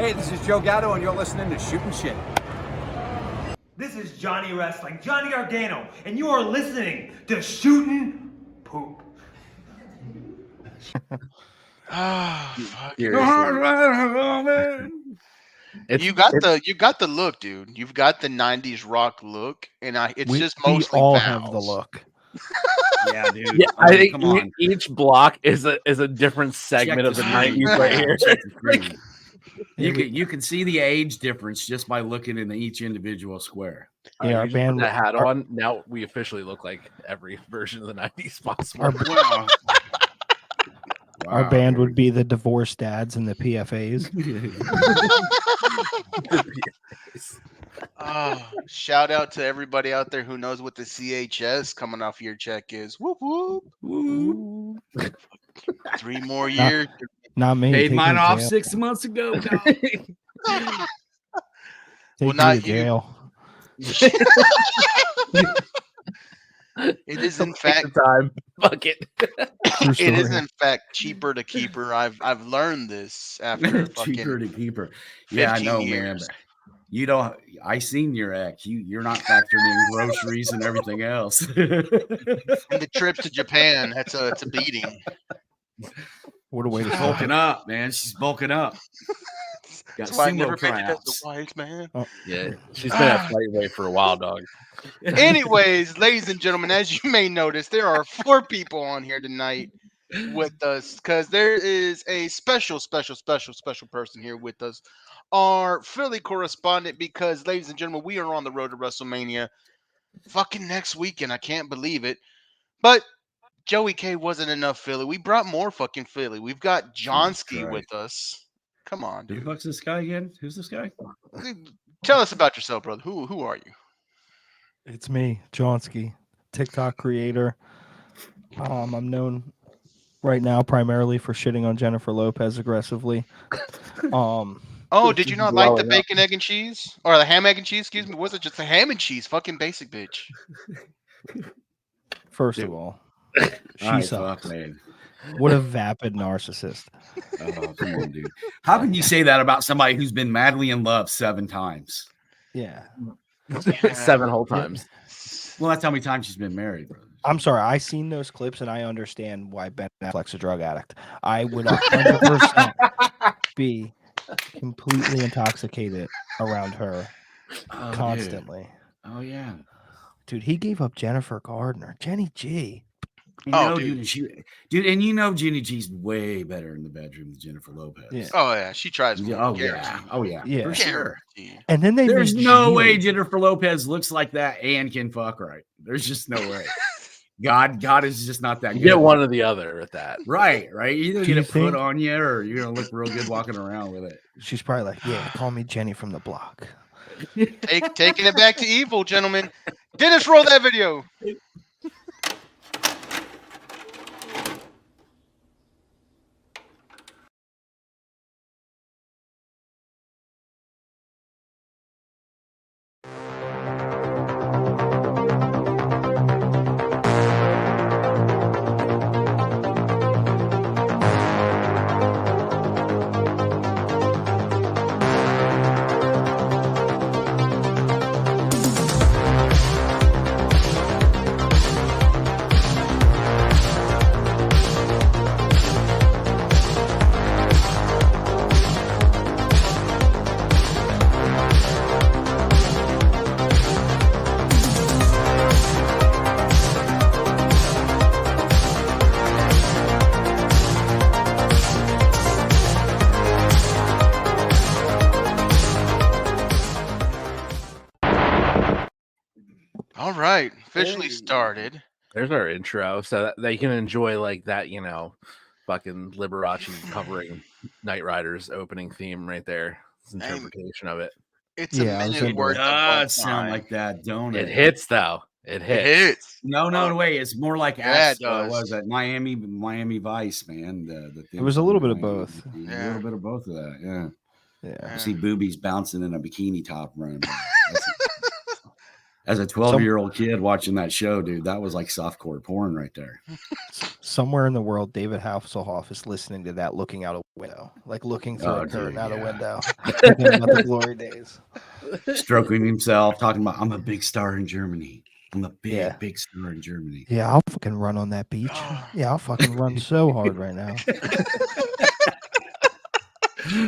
Hey, this is Joe Gatto, and you're listening to Shootin' Shit. This is Johnny Wrestling, Johnny Gargano, and you are listening to Shootin' Poop. Fuck. You got the look, dude. You've got the '90s rock look, and it's just mostly we all vowels. have the look. Yeah, dude. Yeah, I think come on. each block is a different segment of the screen. 90s right here. Check the screen. You can see the age difference just by looking in each individual square. Yeah, our band Put that hat on. Now we officially look like every version of the 90s possible. Our band would be the divorced dads and the PFAs. Shout out to everybody out there who knows what the CHS coming off your check is. Whoop whoop. Woo. 3 more years. Not me. Paid Take mine me to off jail. 6 months ago. dog. Take Well, me not to jail. It is in fact time. Fuck it. True it is story. in fact cheaper to keep her. I've learned this after Cheaper fucking to keep her. Yeah, I 15 know, man. years. But you don't. I seen your ex. You're not factoring in groceries and everything else. and the trips to Japan. It's a beating. What a way to She's start. bulking up, man. She's bulking up. Got That's why I sumo never made it as tryouts. a wife, man. Yeah, she's been at Flightway for a while, dog. Anyways, ladies and gentlemen, as you may notice, there are 4 people on here tonight with us because there is a special person here with us, our Philly correspondent. Because, ladies and gentlemen, we are on the road to WrestleMania fucking next weekend. I can't believe it. But Joey K wasn't enough Philly. We brought more fucking Philly. We've got Jawnski Christ. with us. Come on, Who the dude. fuck's this guy again? Who's this guy? Tell us about yourself, brother. Who are you? It's me, Jawnski, TikTok creator. I'm known right now primarily for shitting on Jennifer Lopez aggressively. Oh, did you not like the bacon, egg, and cheese? Or the ham, egg, and cheese? Excuse me. Was it just the ham and cheese? Fucking basic bitch. First of all, she All right, sucks. fuck, man. What a vapid narcissist. Oh, come on, dude. How can you say that about somebody who's been madly in love 7 times? Yeah. 7 whole times. Well, that's how many times she's been married, brother. I'm sorry. I seen those clips and I understand why Ben Affleck's a drug addict. I would 100% be completely intoxicated around her Oh, constantly. Dude. Oh, yeah. Dude, he gave up Jennifer Gardner, Jenny G. You know, dude, and you know Jenny G's way better in the bedroom than Jennifer Lopez. Yeah. Oh yeah, she tries. Oh yeah. Oh yeah. Yeah. For sure. And then There's no way Jennifer Lopez looks like that and can fuck right. There's just no way. God is just not that You good. get one or the other at that. Right. You either Do get you it put think- on you or you're gonna look real good walking around with it. She's probably like, yeah, call me Jenny from the block. Taking it back to evil, gentlemen. Dennis, roll that video. All right, officially started. There's our intro, so that you can enjoy like that, you know, fucking Liberace covering Knight Rider's opening theme right there. It's an interpretation of it. It's a minute worth of does fun sound time. like that, don't it? It hits though. It hits. It hits. No way. It's more like Yeah, it what does. was that? Miami Vice, man. The It was a little bit of both. A little bit of both of that, yeah. Yeah. I see boobies bouncing in a bikini top running. As a 12-year-old kid watching that show, dude, that was like softcore porn right there. Somewhere in the world, David Hasselhoff is listening to that, looking out a window, like looking through a curtain out a window, thinking about the glory days. Stroking himself, talking about, I'm a big star in Germany. I'm a big star in Germany. Yeah, I'll fucking run on that beach. Yeah, I'll fucking run so hard right now.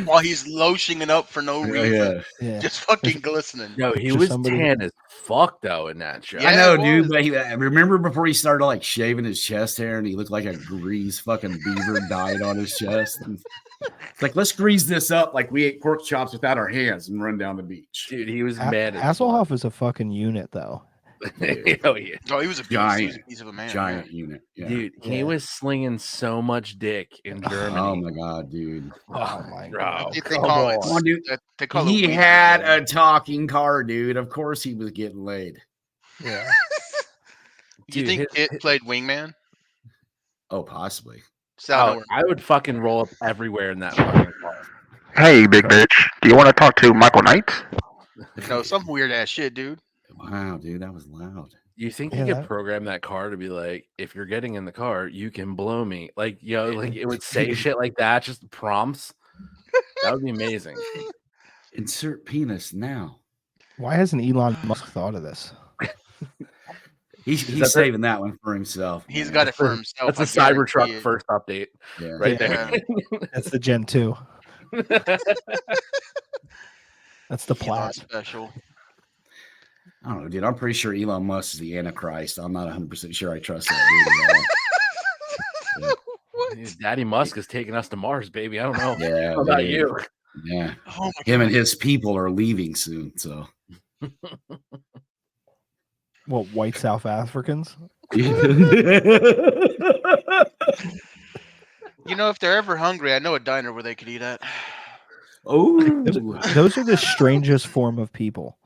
While he's lotioning up for no reason. Yeah. Just fucking glistening. No, he Just was somebody- tan as fuck though in that show. Yeah, I know, it dude, was. but remember before he started like shaving his chest hair and he looked like a grease fucking beaver dyed on his chest? And it's like, let's grease this up like we ate pork chops without our hands and run down the beach. Dude, he was mad as Hasselhoff is a fucking unit, though. Oh yeah. Oh, he was a beast. Giant. He was a piece of a man. Giant unit. Yeah. Dude, he was slinging so much dick in Germany. Oh my god, dude. Oh my God. They Come call it. on. Come on, dude. They call He it weed had there. a talking car, dude. Of course he was getting laid. Yeah. Do you Dude, think Kit played Wingman? Oh, possibly. Sound I would fucking roll up everywhere in that fucking car. Hey, big bitch. Do you want to talk to Michael Knight? no, some weird ass shit, dude. Wow, dude, that was loud. You think Yeah, you could that- program that car to be like, if you're getting in the car, you can blow me. Like, like it would say shit like that, just prompts. That would be amazing. Insert penis now. Why hasn't Elon Musk thought of this? He's that saving that one for himself. He's man. got it for himself. That's a I guarantee Cybertruck it. first update Yeah. right Yeah. That's the Gen 2. That's the Elon Plaid. special. I don't know, dude. I'm pretty sure Elon Musk is the Antichrist. I'm not 100% sure I trust that dude at all. Dude, Daddy Musk is taking us to Mars, baby. I don't know. Yeah. How about dude. you? Yeah. Oh my Him god. and his people are leaving soon. So What, white South Africans? You know, if they're ever hungry, I know a diner where they could eat at. Oh, Those are the strangest form of people.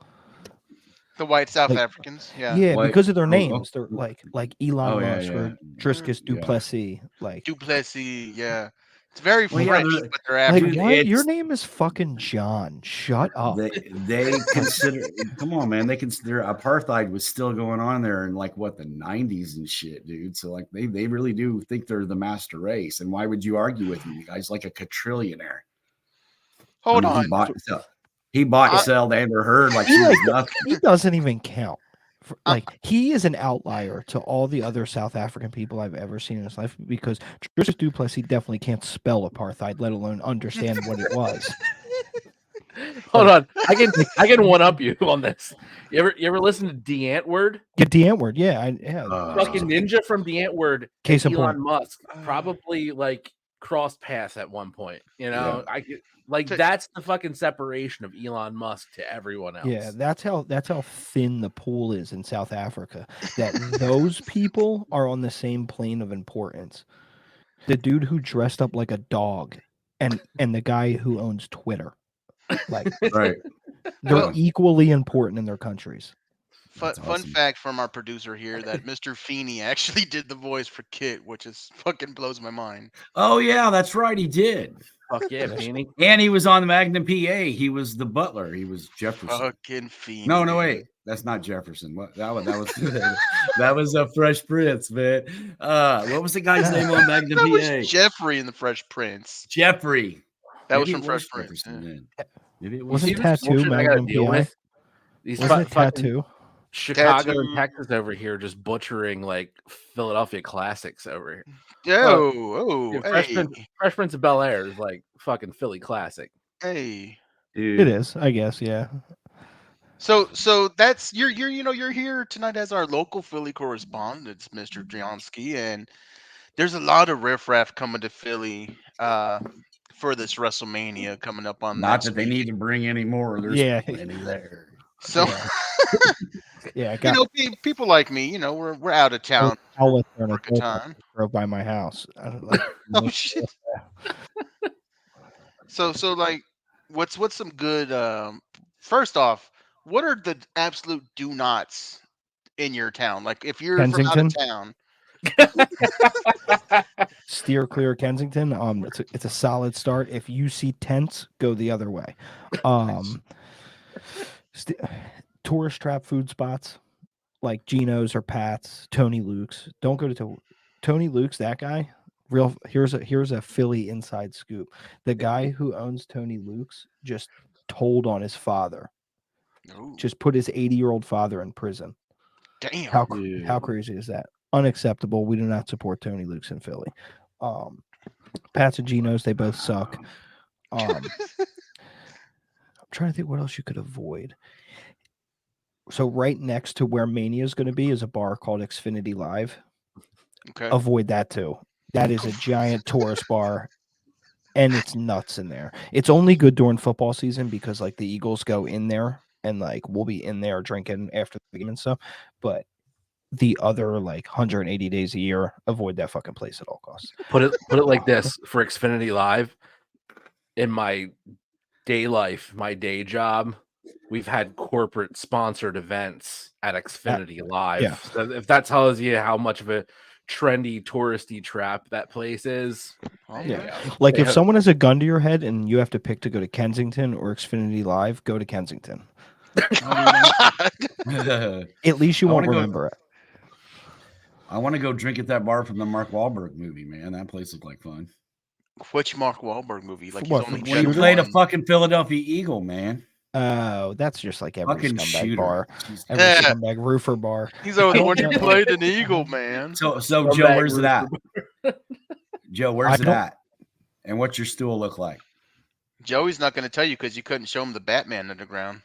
The white South Like- Africans. Yeah. Yeah, White- because of their oh, names. oh. They're like Elon Oh, yeah, Musk yeah. or Triscus Yeah. Duplessis. Like, Duplessis. Yeah. It's very Well, yeah, French, they're- but they're like African. what? Your it's- name is fucking John. Shut up. they consider. Come on, man. They consider apartheid was still going on there in like what the 90s and shit, dude. So like they really do think they're the master race. And why would you argue with me? The guy's like a quadrillionaire. Hold I mean, on. He bought and sold Amber Heard like He, she was like, nothing. he doesn't even count. Like, he is an outlier to all the other South African people I've ever seen in his life, because Tristan Duplessis definitely can't spell apartheid, let alone understand what it was. Hold on. I can one up you on this. You ever listen to the Antword? Get the Ant word, yeah. Fucking ninja from the Antword. Case in Elon point. Musk probably like crossed paths at one point. You know, like To- that's the fucking separation of Elon Musk to everyone else. Yeah, that's how thin the pool is in South Africa. That those people are on the same plane of importance. The dude who dressed up like a dog and the guy who owns Twitter. Like, Right. they're Well- equally important in their countries. Fun That's awesome. fact from our producer here that Mr. Feeney actually did the voice for Kit, which is fucking blows my mind. Oh yeah, that's right. He did. Fuck yeah, Beanie. And he was on the Magnum PA. He was the butler. He was Jefferson. Fucking Feeney. No, dude. wait. That's not Jefferson. What that was that was a Fresh Prince, man. What was the guy's name on Magnum That PA? was Jeffrey in the Fresh Prince. Jeffery. That was Maybe from it Fresh Prince. Jefferson yeah. then. Maybe it Wasn't See was. this Tattoo bullshit I gotta Magnum deal PI? with? These Wasn't it fucking Tattoo? Chicago Tattoo. and Texas over here just butchering like Philadelphia classics over here. Oh, Dude, hey, Fresh Prince of Bel Air is like fucking Philly classic. hey. Dude. It is, I guess, yeah. So that's you're here tonight as our local Philly correspondent, Mr. Jawnski, and there's a lot of riffraff coming to Philly for this WrestleMania coming up on Not next that they week. need to bring any more. There's Yeah. plenty there. So Yeah, I you got know, people like me, we're out of town outlet there and for a a good time. drove by my house. I don't like, Oh shit. So like, what's some good? First off, what are the absolute do nots in your town? Like, if you're from out of Kensington? town, steer clear of Kensington. It's a solid start. If you see tents, go the other way. tourist trap food spots like Geno's or Pat's, Tony Luke's. Don't go to Tony Luke's. That guy, real. Here's a Philly inside scoop. The guy who owns Tony Luke's just told on his father. Ooh, Just put his 80-year-old father in prison. damn. How crazy is that? Unacceptable. We do not support Tony Luke's in Philly. Pat's and Geno's, they both suck. I'm trying to think what else you could avoid. So right next to where Mania is going to be is a bar called Xfinity Live. Okay. Avoid that too. That is a giant tourist bar, and it's nuts in there. It's only good during football season because like the Eagles go in there, and like we'll be in there drinking after the game and stuff. But the other like 180 days a year, avoid that fucking place at all costs. Put it like this for Xfinity Live. In my my day job, we've had corporate sponsored events at Xfinity Live. yeah. So if that tells you how much of a trendy touristy trap that place is, Oh, Yeah. Like They if have- someone has a gun to your head and you have to pick to go to Kensington or Xfinity Live, go to Kensington. At least you I won't wanna go- remember it. I want to go drink at that bar from the Mark Wahlberg movie, man. That place looked like fun. Which Mark Wahlberg movie? Like What, he's only from When he done played a one. fucking Philadelphia Eagle, man. Oh, that's just like every Fucking scumbag shooter. bar. Jeez. Every Yeah. scumbag roofer bar. He's always I when don't he know. played an eagle, man. So Scumbag Joe, where's it roofer at? Joe, I where's it don't- at? And what's your stool look like? Joey's not going to tell you because you couldn't show him the Batman underground.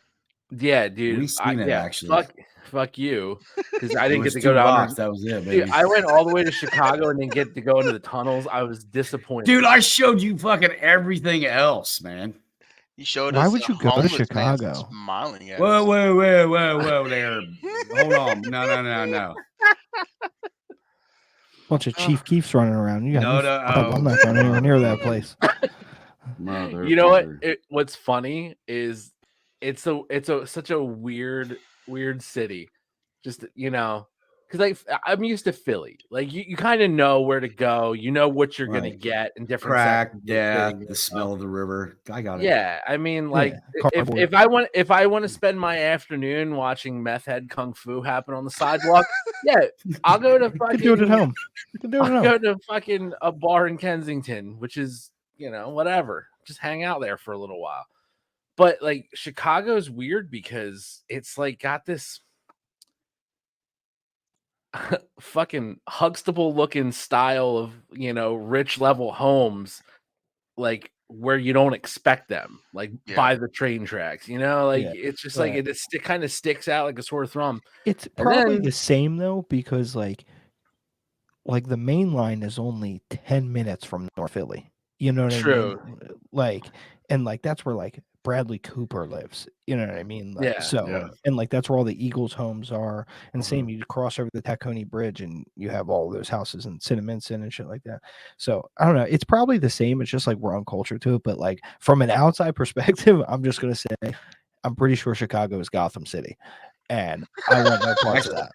yeah, dude. We seen it, actually. Fuck you, because I It didn't was get to go 2 down. blocks. That was it, Dude, baby. I went all the way to Chicago and didn't get to go into the tunnels. I was disappointed. Dude, I showed you fucking everything else, man. He showed Why us would a you go to homeless man Chicago? smiling at Whoa, us. whoa there. Hold on. No. Bunch of Chief Keefs running around. You got No, me no, fucked up. I'm not going anywhere near that place. You know what? Motherfucker. What's funny is it's such a weird city. Just because I'm used to Philly. Like you kind of know where to go. You know what you're gonna Right. get in different Crack, sections of the death, city, the smell of the river. I got it. Yeah, I mean, like cardboard. if I want to spend my afternoon watching meth head kung fu happen on the sidewalk, yeah, I'll go to You fucking can do it at home. You can do it at I'll home. go to fucking a bar in Kensington, which is whatever. Just hang out there for a little while. But like Chicago's weird because it's like got this fucking Huxtable looking style of rich level homes, like where you don't expect them, like Yeah. by the train tracks. Yeah, It's just right. like it kind of sticks out like a sore thumb. It's And probably then- the same though, because like the main line is only 10 minutes from North Philly. You know what I True. mean? Like, and like that's where like Bradley Cooper lives. You know what I mean? Like, Yeah. So Yeah. and like that's where all the Eagles homes are. And same, you cross over the Tacony Bridge and you have all those houses in Cinnaminson and shit like that. So I don't know. It's probably the same. It's just like we're uncultured to it. But like from an outside perspective, I'm just gonna say I'm pretty sure Chicago is Gotham City. And I want no parts of that.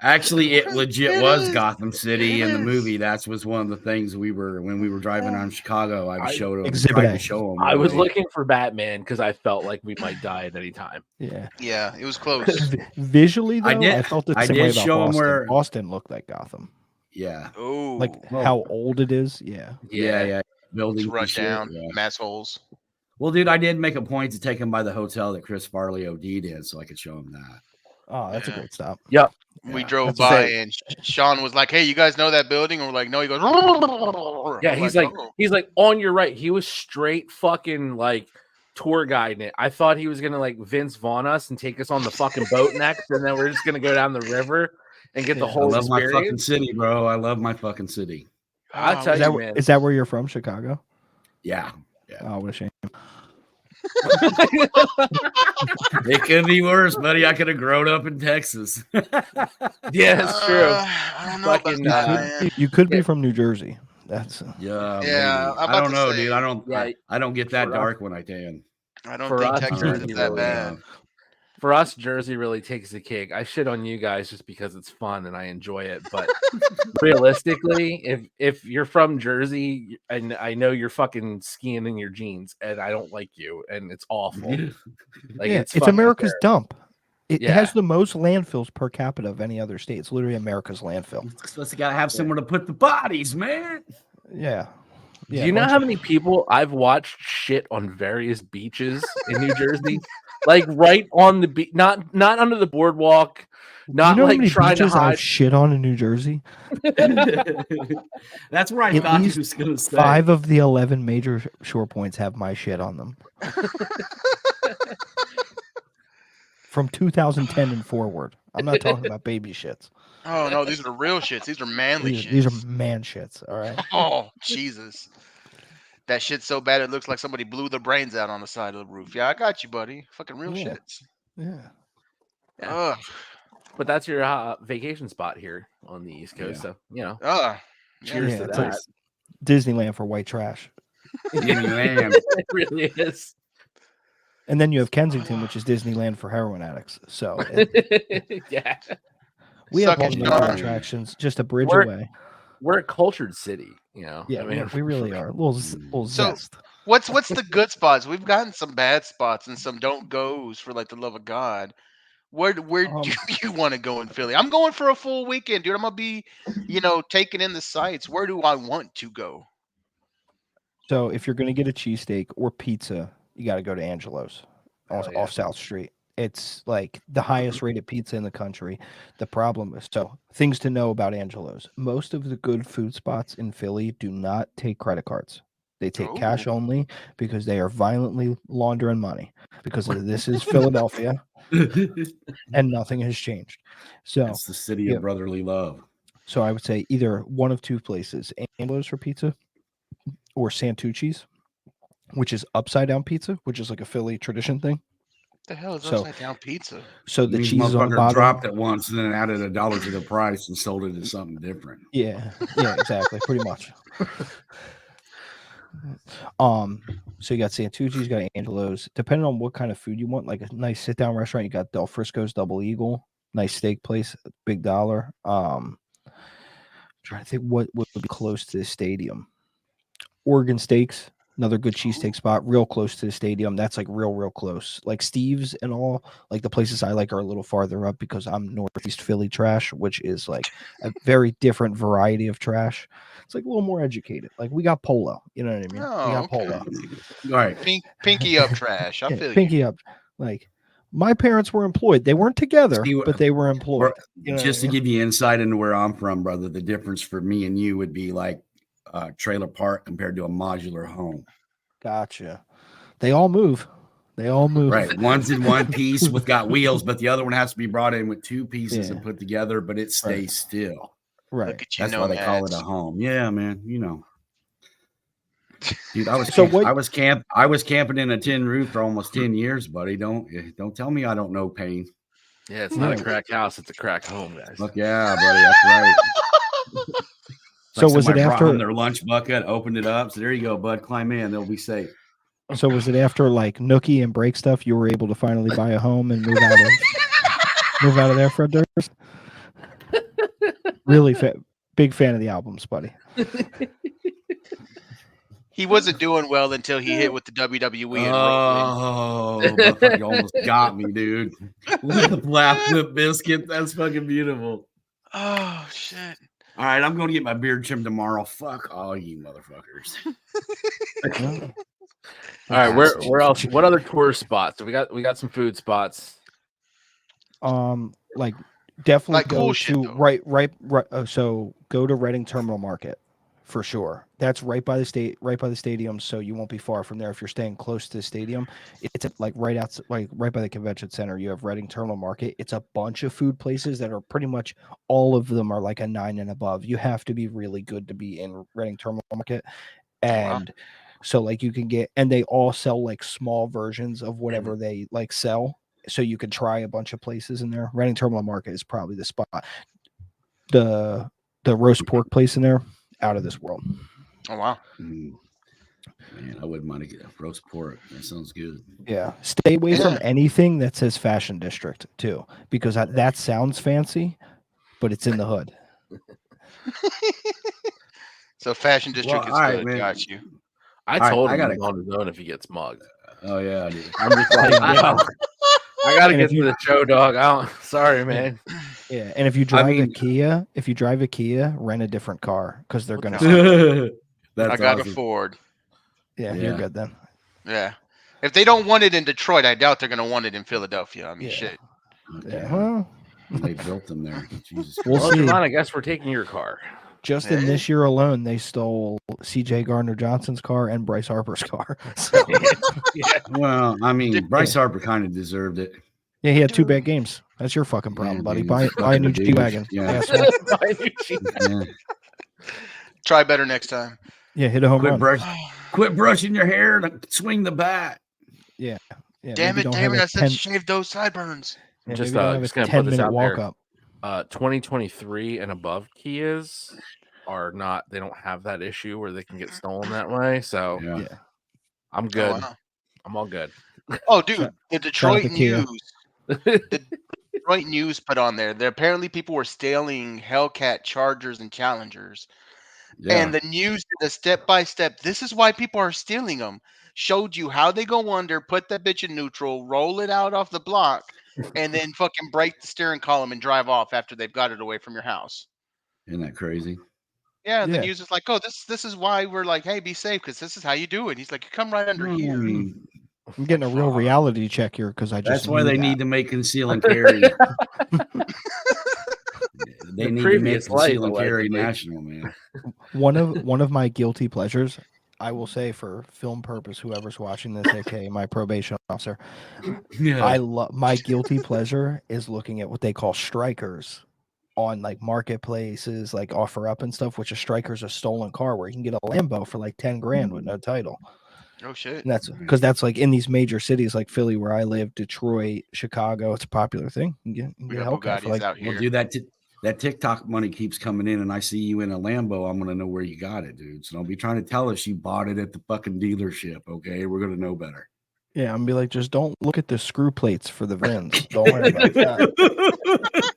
Actually, it legit It was is. Gotham City It in the is. movie. That was one of the things when we were driving around Chicago. I showed him, Exhibit tried A. to show him. I was really. looking for Batman because I felt like we might die at any time. Yeah. Yeah, it was close. Visually, though, I did- I felt the I same way did about show 'em Boston. where- Boston looked like Gotham. Yeah, Oh, Like Well- how old it is. Yeah. yeah. Buildings it's and run shit, down, yeah. mass holes. Well, dude, I did make a point to take him by the hotel that Chris Farley OD'd in, so I could show him that. Oh, that's a Yeah. great stop. We Yeah, drove that's by insane. and Sean was like, "Hey, you guys know that building?" And we're like, "No." He goes, Yeah, I'm he's like "Oh." on your right. He was straight fucking like tour guiding it. I thought he was gonna like Vince Vaughn us and take us on the fucking boat next, and then we're just gonna go down the river and get the Yeah. I whole love my fucking experience. city, bro. I love my fucking city. I'll tell Is you, that, man. is that where you're from, Chicago? Yeah, Oh, what a shame. it could be worse, buddy. I could have grown up in Texas. Yeah, it's true. I don't know Fucking, about that, uh, man. You could be Yeah. from New Jersey. That's Yeah, Yeah, maybe. I'm I about don't to know, say, dude. I don't. Yeah, I don't get that for us- dark when I tan. I don't For think us, Texas Jersey is that really, bad. For us, Jersey really takes the cake. I shit on you guys just because it's fun and I enjoy it. But realistically, if you're from Jersey and I know you're fucking skiing in your jeans and I don't like you and it's awful. Like it's fucking America's dump. It Yeah. has the most landfills per capita of any other state. It's literally America's landfill. Plus, you gotta have somewhere to put the bodies, man. Yeah. Do you know how many people I've watched shit on various beaches in New Jersey? Like right on the beach, not under the boardwalk, not you know like how many trying to beaches hide. I've shit on in New Jersey? That's where I At thought he least was gonna say. 5 of the 11 major shore points have my shit on them. From 2010 and forward. I'm not talking about baby shits. Oh no, these are the real shits. These are manly shits. These are man shits. All right. Oh Jesus, that shit's so bad it looks like somebody blew their brains out on the side of the roof. Yeah, I got you, buddy. Fucking real Yeah. shits. Yeah. Yeah. Ugh. But that's your vacation spot here on the East Coast. Yeah. So, you know, Ugh. cheers Yeah, to it's that. like Disneyland for white trash. Disneyland. It really is. And then you have Kensington, which is Disneyland for heroin addicts. So Yeah. we have Suck all it, the John. local attractions just a bridge We're- away. We're a cultured city, you know. Yeah, I mean, we really are. A little So- zest. What's the good spots? We've gotten some bad spots and some don't goes for like the love of God. Where do you want to go in Philly? I'm going for a full weekend, dude. I'm gonna be, taking in the sights. Where do I want to go? So if you're going to get a cheesesteak or pizza, you got to go to Angelo's off South Street. It's like the highest rated pizza in the country. The problem is, so things to know about Angelo's. Most of the good food spots in Philly do not take credit cards. They take cash only because they are violently laundering money because this is Philadelphia and nothing has changed. So It's the city of brotherly love. So I would say either one of two places, Angelo's for pizza or Santucci's, which is upside down pizza, which is like a Philly tradition thing. What the hell is upside down pizza? So the These cheese is on the motherfucker bottom. dropped it once and then added $1 to the price and sold it as something different. Yeah, exactly, pretty much. So you got Santucci's, you got Angelo's. Depending on what kind of food you want, like a nice sit down restaurant, you got Del Frisco's Double Eagle, nice steak place, big dollar. Trying to think what would be close to the stadium. Oregon Steaks, another good cheesesteak spot, real close to the stadium. That's like real close. Like Steve's and all, like the places I like are a little farther up because I'm Northeast Philly trash, which is like a very different variety of trash. It's like a little more educated. Like we got Polo, you know what I mean? Oh, We got okay. Polo. All right. Pinky up trash. I feel you. Pinky up. Like my parents were employed. They weren't together, but they were employed. Just to give you insight into where I'm from, brother, the difference for me and you would be like a trailer park compared to a modular home. Gotcha. They all move. Right. One's in one piece with got wheels, but the other one has to be brought in with two pieces and put together, but it stays still. Right. Look at you, That's why they call it a home. Yeah, man. Dude, I was camping in a tin roof for almost 10 years, buddy. Don't tell me I don't know pain. Yeah, it's not a crack house, it's a crack home, guys. Fuck yeah, buddy. That's right. So was it after their lunch bucket, opened it up? So there you go, bud. Climb in, they'll be safe. So was it after like Nookie and Break Stuff you were able to finally buy a home and move out of there, Fred Durst? Really big fan of the albums, buddy. He wasn't doing well until he hit with the WWE. You almost got me, dude. With the black lip biscuit. That's fucking beautiful. Oh shit. All right, I'm going to get my beard trimmed tomorrow. Fuck all you motherfuckers. All right, where else? What other tourist spots? We got some food spots. Like definitely like go cool to shit, right. So go to Reading Terminal Market for sure. That's right by the stadium, so you won't be far from there if you're staying close to the stadium. It's like right outside, like right by the convention center. You have Reading Terminal Market. It's a bunch of food places that are pretty much all of them are like a 9 and above. You have to be really good to be in Reading Terminal Market, and so like you can get, and they all sell like small versions of whatever they like sell. So you can try a bunch of places in there. Reading Terminal Market is probably the spot. The roast pork place in there, out of this world. Oh wow. Man, I wouldn't mind to get a roast pork. That sounds good. Yeah. Stay away from anything that says Fashion District too, because that sounds fancy, but it's in the hood. So Fashion District is right, good. man. Got you. I told him I gotta he's on his own if he gets mugged. Oh yeah, dude. I'm just like, I gotta And get if to you- the show, dog. Sorry, man. Yeah, and if you drive mean- a Kia, rent a different car because they're gonna. No. suck. That's I got awesome. a Ford. Yeah, Yeah. you're good then. Yeah. If they don't want it in Detroit, I doubt they're gonna want it in Philadelphia. I mean, Yeah. shit. Yeah, well, They built them there. Jesus We'll Well, Christ. see. Javon, I guess we're taking your car. just Yeah. in this year alone, they stole C.J. Gardner Johnson's car and Bryce Harper's car. So, Well, I mean, Bryce Harper kind of deserved it. yeah, he had 2 bad games. That's your fucking problem, Yeah, buddy. dude, Buy he's a new fucking G douche. wagon. Yeah. Asshole. Yeah. Try better next time. Yeah, hit a home run. Quit brushing your hair and swing the bat. Yeah, Damn maybe it, don't have Damon! a I said 10 shave those sideburns. yeah, Just, maybe don't have just a gonna put this 10-minute out walk there. up. 2023 and above Kias are not. They don't have that issue where they can get stolen that way. So Yeah. Yeah. I'm good. Oh, wow. I'm all good. Oh, dude, Shout- the shout out Detroit to Kia. News. The Detroit News put on there. There apparently people were stealing Hellcat Chargers and Challengers, Yeah. and the news did a step-by-step. This is why people are stealing them. Showed you how they go under, put that bitch in neutral, roll it out off the block, and then fucking break the steering column and drive off after they've got it away from your house. Isn't that crazy? Yeah, the Yeah. news is like, oh, this is why we're like, hey, be safe because this is how you do it. He's like, you come right under Well, I here. mean, I'm getting a real Fuck. reality check here because I just that's why knew they that. need to make conceal and carry. They The need to make previous life, conceal and carry allegedly. national, man. one of my guilty pleasures, I will say for film purpose, whoever's watching this, aka my probation officer, Yeah. I love my guilty pleasure is looking at what they call strikers on like marketplaces, like offer up and stuff, which a striker's a stolen car where you can get a Lambo for like 10 grand with no title. Oh shit. And that's because that's like in these major cities like Philly, where I live, Detroit, Chicago. It's a popular thing. You can We get a got Hellcat for Bugattis like out here. Well, dude, that TikTok money keeps coming in, and I see you in a Lambo. I'm gonna know where you got it, dude. So don't be trying to tell us you bought it at the fucking dealership. Okay, we're gonna know better. yeah, I'm be like, just don't look at the screw plates for the VINs. Don't worry about that.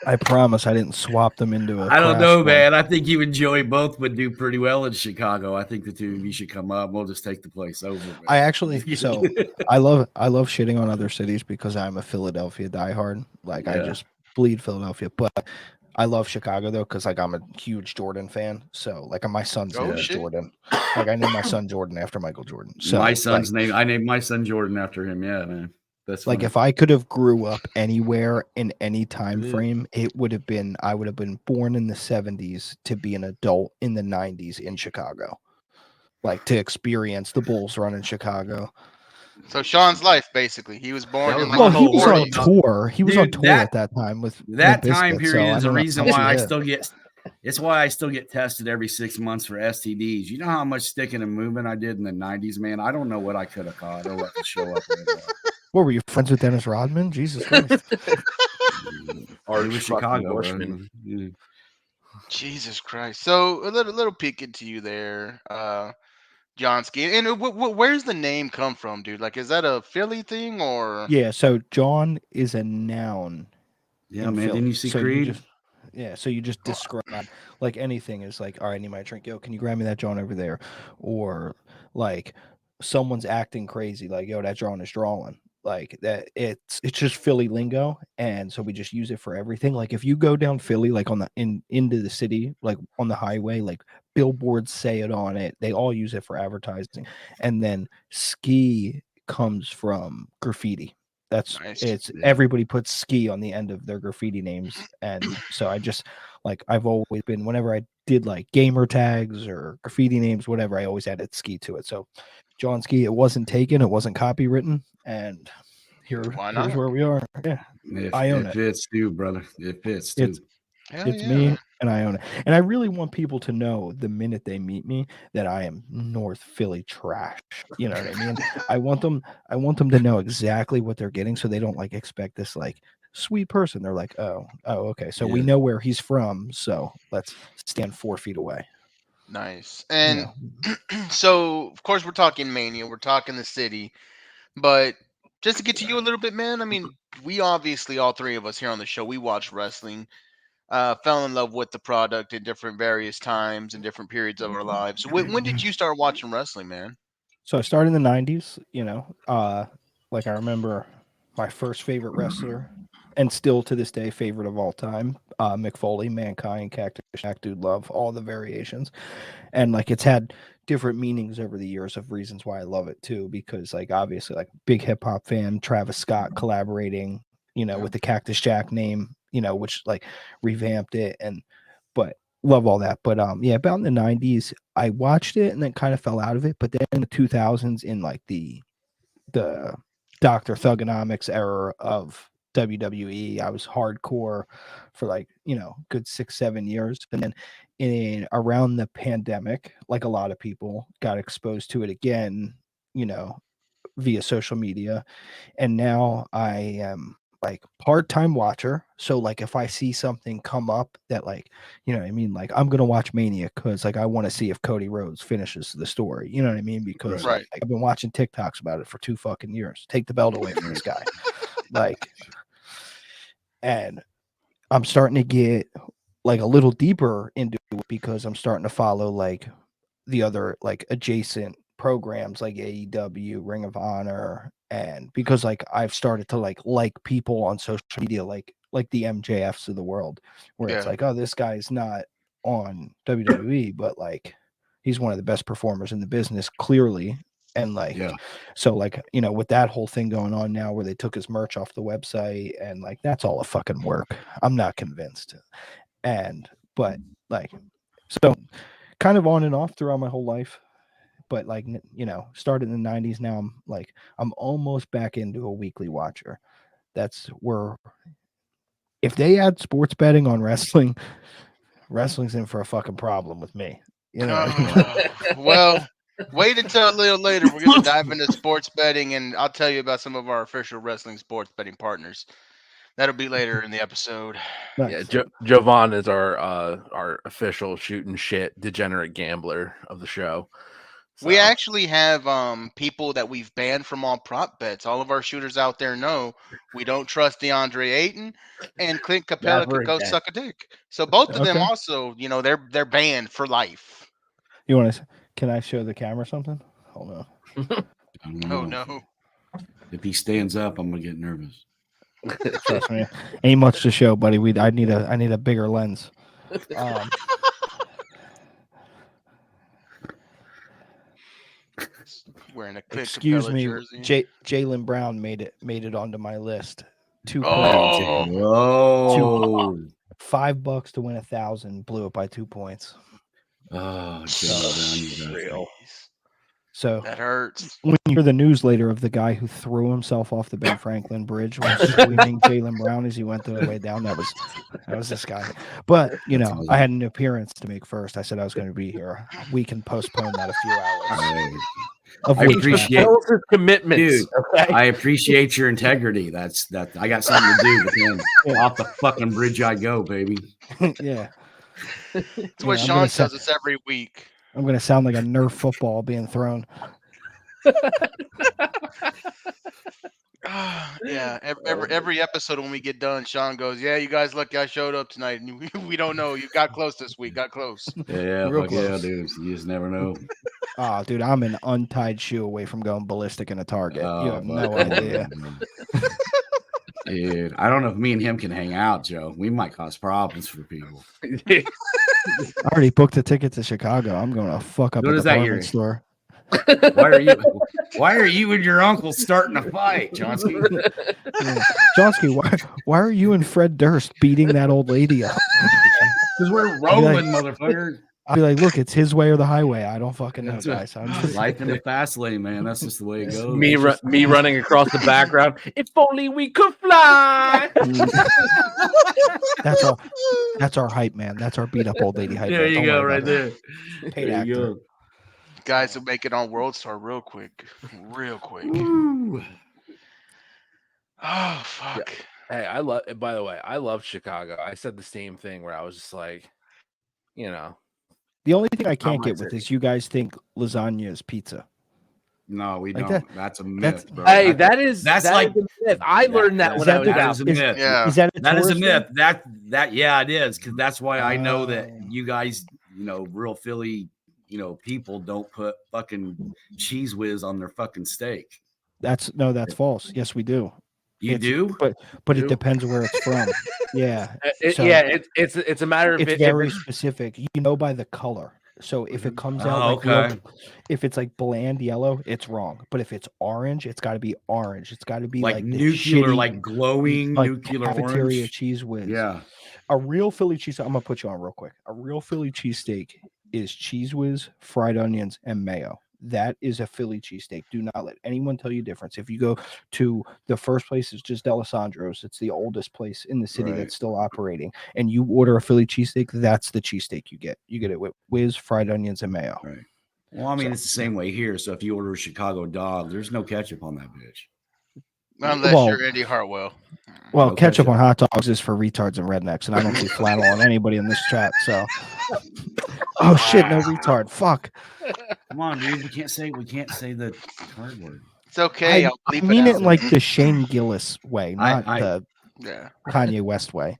I promise I didn't swap them into a I don't crash know, one. man. I think you and Joey both would do pretty well in Chicago. I think the two of you should come up. We'll just take the place over. man. I actually so I love shitting on other cities because I'm a Philadelphia diehard. Like I Yeah. just bleed Philadelphia, but I love Chicago though because like I'm a huge Jordan fan. So like my son's Oh, name is shit. Jordan. Like I named my son Jordan after Michael Jordan. So my son's like, name. I named my son Jordan after him. Yeah, man. That's like funny. if I could have grew up anywhere in any time Mhm. frame, it would have been I would have been born in the 70s to be an adult in the 90s in Chicago. Like to experience the Bulls run in Chicago. So Sean's life, basically, he was born That in was like Well, my he whole was world. on tour. He was on Dude, tour that- at that time with that Limp time Bizkit, period so is the I don't know reason how why he I lived. still get. It's why I still get tested every 6 months for STDs. You know how much sticking and moving I did in the 90s, man? I don't know what I could have caught or what could show up. What were you friends with Dennis Rodman? Jesus Christ. Arch It was fucking Chicago, bro. Bushman. Yeah. Jesus Christ. So a little peek into you there, Jawnski. And where's the name come from, dude? Like, is that a Philly thing or? Yeah, so John is a noun. Yeah, in man. Philly. Didn't you see So Creed? So you just describe like anything is like, all right, I need my drink. Yo, can you grab me that John over there? Or like someone's acting crazy, like, yo, that John is drawing. Like that it's just Philly lingo. And so we just use it for everything. Like if you go down Philly, like on the into the city, like on the highway, like billboards say it on it. They all use it for advertising. And then ski comes from graffiti. That's Nice. it's Yeah. everybody puts ski on the end of their graffiti names. And so I just like I've always been whenever I did like gamer tags or graffiti names, whatever, I always added ski to it. So Jawnski, it wasn't taken, it wasn't copywritten, and Why here's not? where we are. Yeah, It, I own it it. fits too, brother. It fits too. It's Hell it's yeah. me and I own it. And I really want people to know the minute they meet me that I am North Philly trash. You know what I mean? I want them to know exactly what they're getting so they don't like expect this like sweet person. They're like, oh, okay. So we Yeah. know where he's from. So let's stand 4 feet away. Nice. You And know? so, of course, we're talking Mania, we're talking the city, but just to get to you a little bit, man. I mean, we obviously all three of us here on the show, we watch wrestling. Fell in love with the product at different various times and different periods of our lives. When did you start watching wrestling, man? So I started in the 90s, you know, like I remember my first favorite wrestler, and still to this day favorite of all time, Mick Foley, Mankind, Cactus Jack, Dude Love, all the variations. And like it's had different meanings over the years of reasons why I love it too, because like obviously like big hip hop fan, Travis Scott collaborating, with the Cactus Jack name, which like revamped it, and but love all that. But yeah, about in the 90s, I watched it and then kind of fell out of it. But then in the 2000s, in like the Dr. Thugonomics era of WWE, I was hardcore for like, good 6-7 years. And then in around the pandemic, like a lot of people got exposed to it again, via social media. And now I am like part-time watcher. So like if I see something come up that like, what I mean? Like I'm gonna watch Mania because like I want to see if Cody Rhodes finishes the story. You know what I mean? Because Right. like, I've been watching TikToks about it for 2 fucking years. Take the belt away from this guy. Like, and I'm starting to get like a little deeper into it because I'm starting to follow like the other like adjacent programs like AEW, Ring of Honor, and because like I've started to like people on social media like the MJFs of the world, where it's Yeah. like, oh, this guy's not on WWE, but like he's one of the best performers in the business, clearly. And like, so like, with that whole thing going on now where they took his merch off the website and like that's all a fucking work. I'm not convinced. But like, so kind of on and off throughout my whole life. But like, started in the 90s. Now I'm almost back into a weekly watcher. That's where if they add sports betting on wrestling, wrestling's in for a fucking problem with me. Well, wait until a little later. We're going to dive into sports betting, and I'll tell you about some of our official wrestling sports betting partners. That'll be later in the episode. Nice. Yeah, Jovan is our official shooting shit degenerate gambler of the show. We actually have people that we've banned from all prop bets. All of our shooters out there know we don't trust DeAndre Ayton, and Clint Capella could go suck a dick. So both of them also, they're banned for life. You want to? Can I show the camera something? Hold on. I don't know. Oh no! If he stands up, I'm gonna get nervous. Trust me, ain't much to show, buddy. I need a bigger lens. Wearing a Clint Excuse Capella me, jersey. Jaylen Brown made it onto my list. 2 Oh. points. Whoa! $5 to win 1,000. Blew it by 2 points. Oh, Jaylen Brown, real. So That hurts. when you hear the news later of the guy who threw himself off the Ben Franklin Bridge when screaming Jaylen Brown as he went the way down, that was this guy. But awesome. I had an appearance to make first. I said I was going to be here. We can postpone that a few hours. I appreciate his commitments. Dude, okay? I appreciate your integrity. That's I got something to do with him. Off the fucking bridge I go, baby. Yeah. That's what Sean tells us every week. I'm going to sound like a Nerf football being thrown. Yeah, every episode when we get done, Sean goes, "Yeah, you guys lucky I showed up tonight, and we don't know. You got close this week. Got close." Yeah, Real fuck close. yeah, dude. You just never know. Oh, dude, I'm an untied shoe away from going ballistic in a target. You have no fuck idea. Dude, I don't know if me and him can hang out, Joe. We might cause problems for people. I already booked a ticket to Chicago. I'm going to fuck up What a is that department store. Why are you and your uncle starting a fight, Jawnski? Yeah. Jawnski, why are you and Fred Durst beating that old lady up? Because we're rolling, motherfucker. I'll be like, look, it's his way or the highway. I don't fucking know, That's guys. I'm just life in the fast lane, man. That's just the way it goes. Me running across the background. If only we could fly. That's our hype, man. That's our beat up old lady hype. There man. you Don't go, worry right about there. it. Paid actor. Guys will make it on World Star real quick. Woo. Oh fuck. Hey, by the way, I love Chicago. I said the same thing where I was just like, The only thing I can't get with is you guys think lasagna is pizza. No, we Like don't. that- That's a myth, bro. hey, that's that's like a myth. I learned that when I was that out. is a myth. Yeah. Is that That is a tourist myth. thing? Yeah, it is, because that's why I know that Oh. you guys, real Philly, people don't put fucking cheese whiz on their fucking steak. That's false. Yes, we do. You do? But Do? it depends where it's from. Yeah. It's a matter of It's if very it's specific. You know by the color. So if it comes out Oh, like real, okay. if it's like bland yellow, it's wrong. But if it's orange, it's got to be orange. It's got to be Like like the nuclear, shitty, like glowing like nuclear cafeteria orange. cheese whiz. Yeah. A real Philly cheese. I'm gonna put you on real quick. A real Philly cheesesteak is cheese whiz, fried onions, and mayo. That is a Philly cheesesteak. Do not let anyone tell you difference. If you go to the first place, it's just D'Alessandro's. It's the oldest place in the city Right. that's still operating. And you order a Philly cheesesteak, that's the cheesesteak you get. You get it with whiz, fried onions, and mayo. Right. Well, I mean, So- it's the same way here. So if you order a Chicago dog, there's no ketchup on that bitch. Unless Well- you're Andy Hartwell. Well, No ketchup ketchup. on hot dogs is for retards and rednecks, and I don't see flannel on anybody in this chat. So, oh shit, no retard. Fuck. Come on, dude. We can't say the hard word. It's okay. I I'll bleep mean it it out. in like the Shane Gillis way, not I- the Yeah. Kanye West way.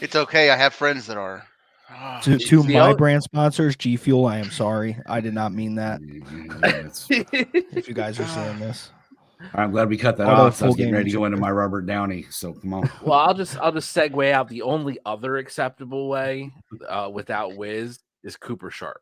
It's okay. I have friends that are. To the my only- brand sponsors, G Fuel, I am sorry. I did not mean that. Yeah, If you guys are seeing this, I'm glad we cut that Although off. So I was full getting game ready to go into insurance. my Robert Downey. So come on. Well, I'll just segue out. The only other acceptable way without whiz is Cooper Sharp.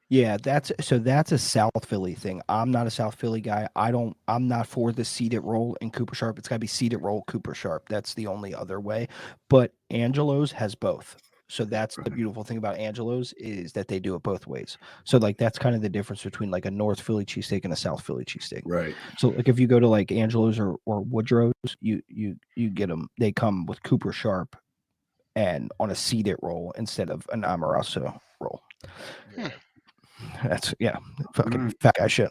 yeah, that's a South Philly thing. I'm not a South Philly guy. I'm not for the seeded roll in Cooper Sharp. It's got to be seeded roll Cooper Sharp. That's the only other way. But Angelo's has both. So that's the beautiful thing about Angelo's is that they do it both ways. So like that's kind of the difference between like a North Philly cheesesteak and a South Philly cheesesteak. Right. So like if you go to like Angelo's or Woodrow's, you get them. They come with Cooper Sharp and on a seeded roll instead of an Amoroso roll. That's fucking fat guy shit.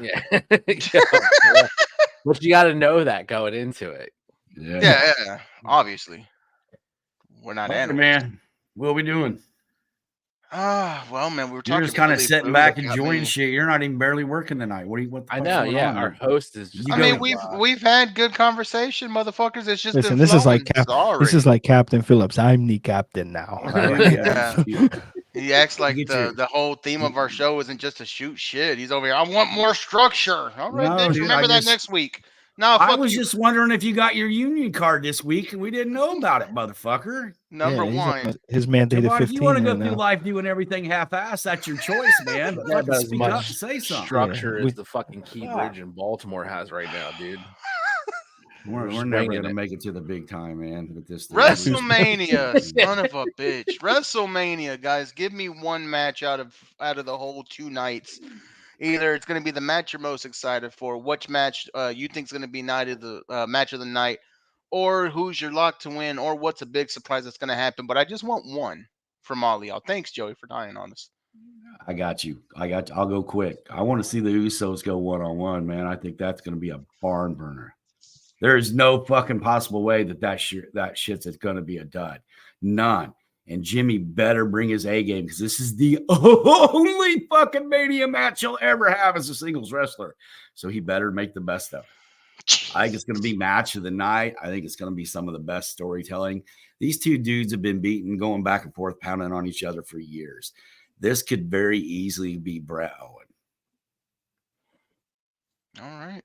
Yeah. Yeah. But you got to know that going into it. Yeah. Obviously. We're not All right, animals. man. What are we doing? Well, man, we were You're talking. just kind of Philly sitting food. back It got enjoying me- shit. You're not even barely working tonight. What the I fuck's know. going Yeah. on? Our host is just. You I mean, go- we've had good conversation, motherfuckers. It's just Listen, been this is flowing. like Sorry. this is like Captain Phillips. I'm the captain now. Yeah. He acts like get your- the whole theme of our show isn't just to shoot shit. He's over here. I want more structure. All right, No, bitch. dude, Remember I that just- next week. No, I fuck was you. just wondering if you got your union card this week and we didn't know about it, motherfucker. Number Yeah, he's on one. his mandated Javon, if 15 you want to go right through now. life doing everything half-assed, that's your choice, man. But Yeah, fucking but as speak up and much say something. structure Yeah, as the fucking Key Bridge in Baltimore has right now, dude. We're Just never winging gonna it. make it to the big time, man. With this thing. WrestleMania, son of a bitch. WrestleMania, guys. Give me one match out of the whole 2 nights. Either it's going to be the match you're most excited for, which match you think is going to be night of the match of the night, or who's your lock to win, or what's a big surprise that's going to happen. But I just want one from all y'all. Thanks, Joey, for dying on us. I got you. I'll go quick. I want to see the Usos go one-on-one, man. I think that's going to be a barn burner. There is no fucking possible way that shit's going to be a dud. None. And Jimmy better bring his A game because this is the only fucking Mania match he'll ever have as a singles wrestler. So he better make the best of it. I think it's going to be match of the night. I think it's going to be some of the best storytelling. These two dudes have been beaten, going back and forth, pounding on each other for years. This could very easily be Bret Owen. All right.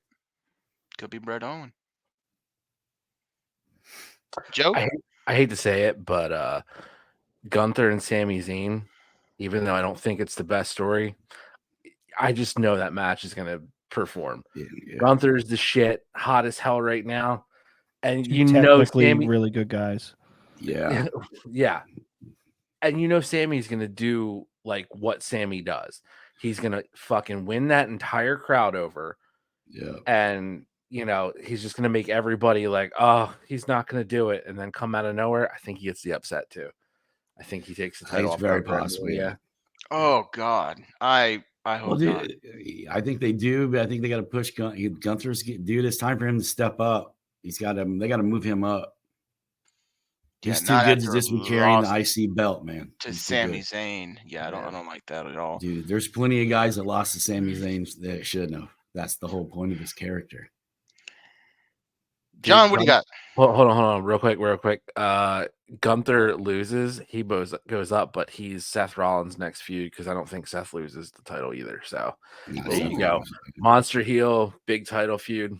Could be Bret Owen. Joe? I hate to say it, but Gunther and Sami Zayn, even though I don't think it's the best story, I just know that match is going to perform. Yeah. Gunther's the shit, hot as hell right now. And you know Technically Sammy, really good guys. Yeah. yeah. And you know Sammy's going to do like what Sammy does. He's going to fucking win that entire crowd over. Yeah. And you know, he's just going to make everybody like, oh, he's not going to do it. And then come out of nowhere. I think he gets the upset too. I think he takes the title It's off. very Gunther. possible. Yeah. Oh, God. I hope not. I think they do, but I think they got to push Gunther's. Dude, it's time for him to step up. They got to move him up. He's Yeah, too not good to after just be a carrying the loss IC belt, man. To He's too Sami good. Zayn. Yeah, I don't like that at all. Dude, there's plenty of guys that lost to Sami Zayn that shouldn't have. That's the whole point of his character. John, what do you got? Hold on, real quick. Gunther loses, he goes up, but he's Seth Rollins' next feud because I don't think Seth loses the title either. So there you go. Monster heel, big title feud.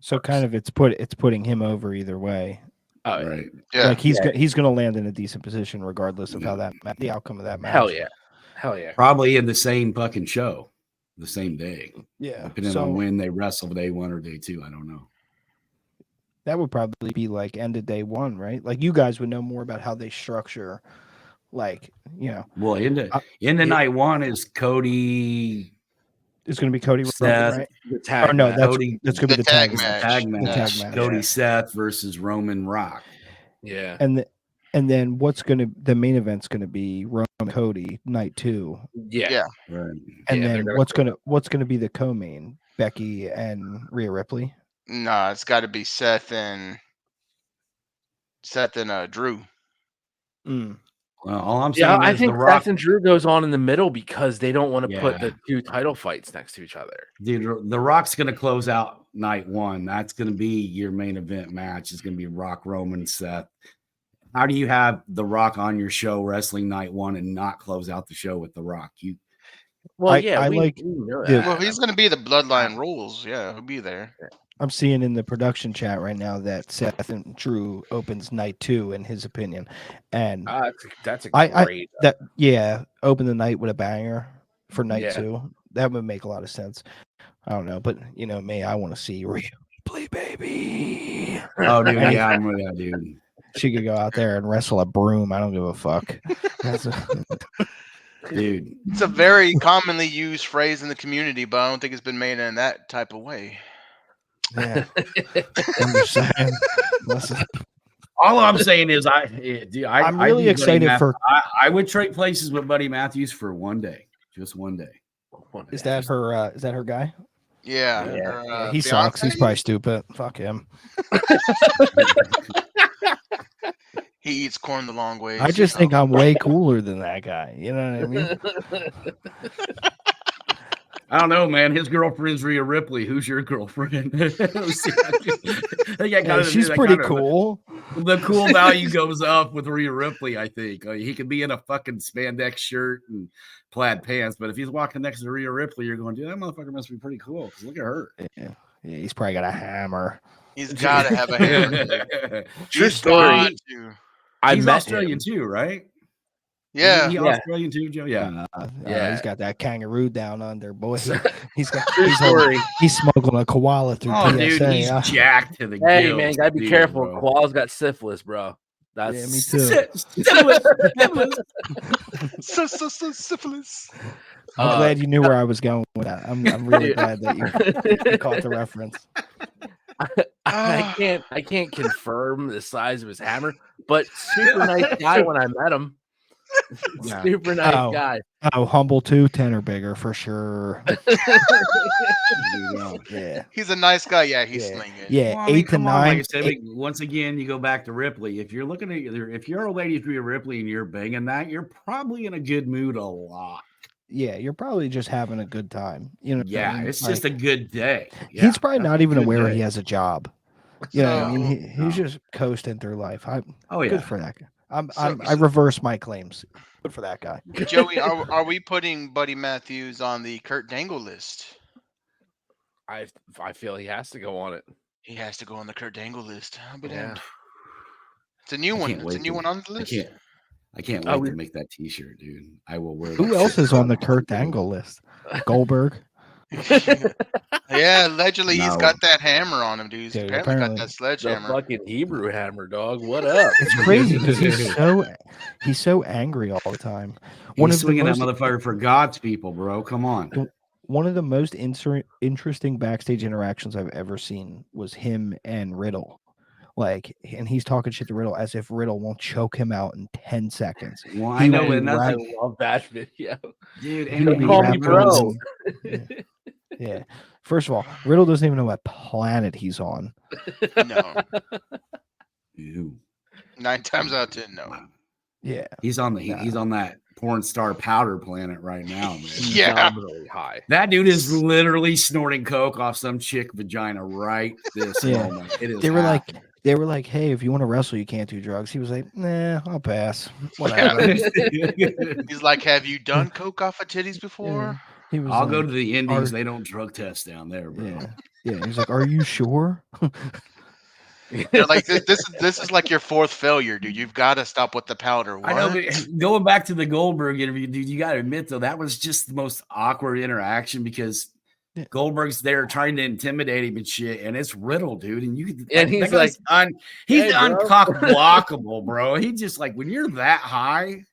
So kind of it's putting him over either way. Oh, Right. Yeah. Like he's going to land in a decent position regardless of how the outcome of that match. Hell yeah. Probably in the same fucking show, the same day. Yeah. Depending on when they wrestle, day 1 or day 2. I don't know. That would probably be like end of day 1, right? Like you guys would know more about how they structure, like, you know. Well, into night 1 is Cody. It's going to be Cody, Seth, right? The tag. Or no, match. that's going to be the tag match. Tag match. The tag match. Cody Seth versus Roman Rock. Yeah. And then the main event's going to be Roman Cody night 2. Yeah. Right. And then what's going to be the co-main? Becky and Rhea Ripley. Nah, it's got to be Seth and Drew. Well, all I'm saying I is think The Rock Seth and Drew goes on in the middle because they don't want to put Yeah. the 2 title fights next to each other. Dude, The Rock's going to close out night 1. That's going to be your main event match. It's going to be Rock, Roman, Seth. How do you have The Rock on your show wrestling night 1 and not close out the show with The Rock? Well, we know the- that. Well, he's going to be the Bloodline Rules. Yeah, he'll be there. I'm seeing in the production chat right now that Seth and Drew opens night 2 in his opinion, and That's a great. open the night with a banger for night Yeah. 2. That would make a lot of sense. I don't know, but you know me, I want to see Rhea Ripley, baby. Oh, dude, yeah, I'm with that, dude. She could go out there and wrestle a broom. I don't give a fuck. Dude, It's a very commonly used phrase in the community, but I don't think it's been made in that type of way. Yeah, I'm just saying. Listen, all I'm saying is I'm really excited for. I would trade places with Buddy Matthews for one day, just one day. Is that her? Is that her guy? Yeah. Yeah. Her, He sucks. He's probably stupid. Fuck him. He eats corn the long way. I just think I'm way cooler than that guy. You know what I mean? I don't know, man. His girlfriend's Rhea Ripley. Who's your girlfriend? She's pretty cool. The cool value goes up with Rhea Ripley, I think. He could be in a fucking spandex shirt and plaid pants, but if he's walking next to Rhea Ripley, you're going, dude, that motherfucker must be pretty cool. Because look at her. Yeah, he's probably got a hammer. He's got to have a hammer. True story. He's Australian too, right? Yeah. He Australian too, Joe? Yeah. He's got that kangaroo down under, boy. He's smuggling a koala through PSA. Dude, he's jacked to the Hey, gills, man, gotta be dude, careful. bro. Koala's got syphilis, bro. That's Yeah, me too. Syphilis. I'm glad you knew where I was going with that. I'm really glad that you caught the reference. I can't confirm the size of his hammer, but super nice guy when I met him. Super nice guy. Oh, humble too, 10 or bigger for sure. Yeah. He's a nice guy. Yeah, he's slinging. Yeah, Well, I mean, 8 to 9. Like I said, once again, you go back to Ripley. If you're looking at if you're a lady Rhea Ripley and you're banging that, you're probably in a good mood a lot. Yeah, you're probably just having a good time. You know. Yeah, I mean? it's just a good day. He's probably that's not a even good aware day. he has a job. You know what I mean? No. He's just coasting through life. Oh, Good yeah. for that guy. I reverse my claims. Good for that guy. Joey, are we putting Buddy Matthews on the Kurt Dangle list? I feel he has to go on it. He has to go on the Kurt Dangle list. I'll be Yeah. damned. It's a new I one. can't It's a wait new to- one on the list. I can't wait to make that T-shirt, dude. I will wear. Who that else shit is on the so Kurt hard, Angle list? Goldberg. Yeah, allegedly he's No. got that hammer on him, dude. He's Dude, apparently apparently. got that The sledgehammer. fucking Hebrew hammer, dog. What up? It's crazy because he's so angry all the time. He's swinging that motherfucker for God's people, bro. Come on. One of the most interesting backstage interactions I've ever seen was him and Riddle. Like, and he's talking shit to Riddle as if Riddle won't choke him out in 10 seconds. Well, I know, would and be that's I love that video. dude. He would be call me wrapped bro. around- Yeah. First of all, Riddle doesn't even know what planet he's on. No. Ew. 9 times out of 10, no. Yeah. He's on that porn star powder planet right now, man. Yeah. Phenomenally high. That dude is literally snorting coke off some chick vagina right this Yeah. moment. It is. They were like, hey, if you want to wrestle, you can't do drugs. He was like, nah, I'll pass. Whatever. He's like, have you done coke off of titties before? He was I'll like, go to the Indies. "Are- They don't drug test down there, bro. yeah. Yeah. He's like, are you sure? They're like, this is like your fourth failure, dude. You've got to stop with the powder. What? I know, but going back to the Goldberg interview, dude, you got to admit though that was just the most awkward interaction because Yeah. Goldberg's there trying to intimidate him and shit, and it's Riddle, dude. And you, And he's like, he's "Hey, bro." uncock blockable, bro. He just like when you're that high,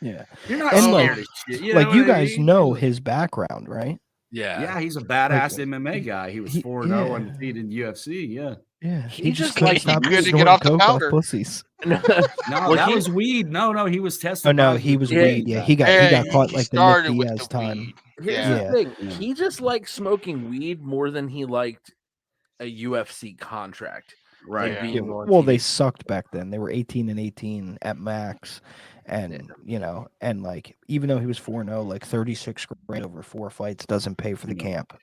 Yeah. you're not And, scared like- of shit. You Like know you what I guys mean? know his background, right? Yeah, he's a badass Like, MMA guy. He was he- 4-0 yeah. undefeated in UFC. Yeah. Yeah. He just couldn't like- stop he couldn't get snorting off the coke powder. pussies. No, Well, that he- was weed. No, he was tested. Oh no, positive he was for weed. Yeah, he got Yeah, caught he like the started Nick with Diaz the time. weed. Here's Yeah. the thing. Yeah. He just liked smoking weed more than he liked a UFC contract. right. Like Yeah. being on Well, they TV. sucked back then. They were 18-18 at max, and and like even though he was 4-0, like 36 grand over 4 fights doesn't pay for the No. camp.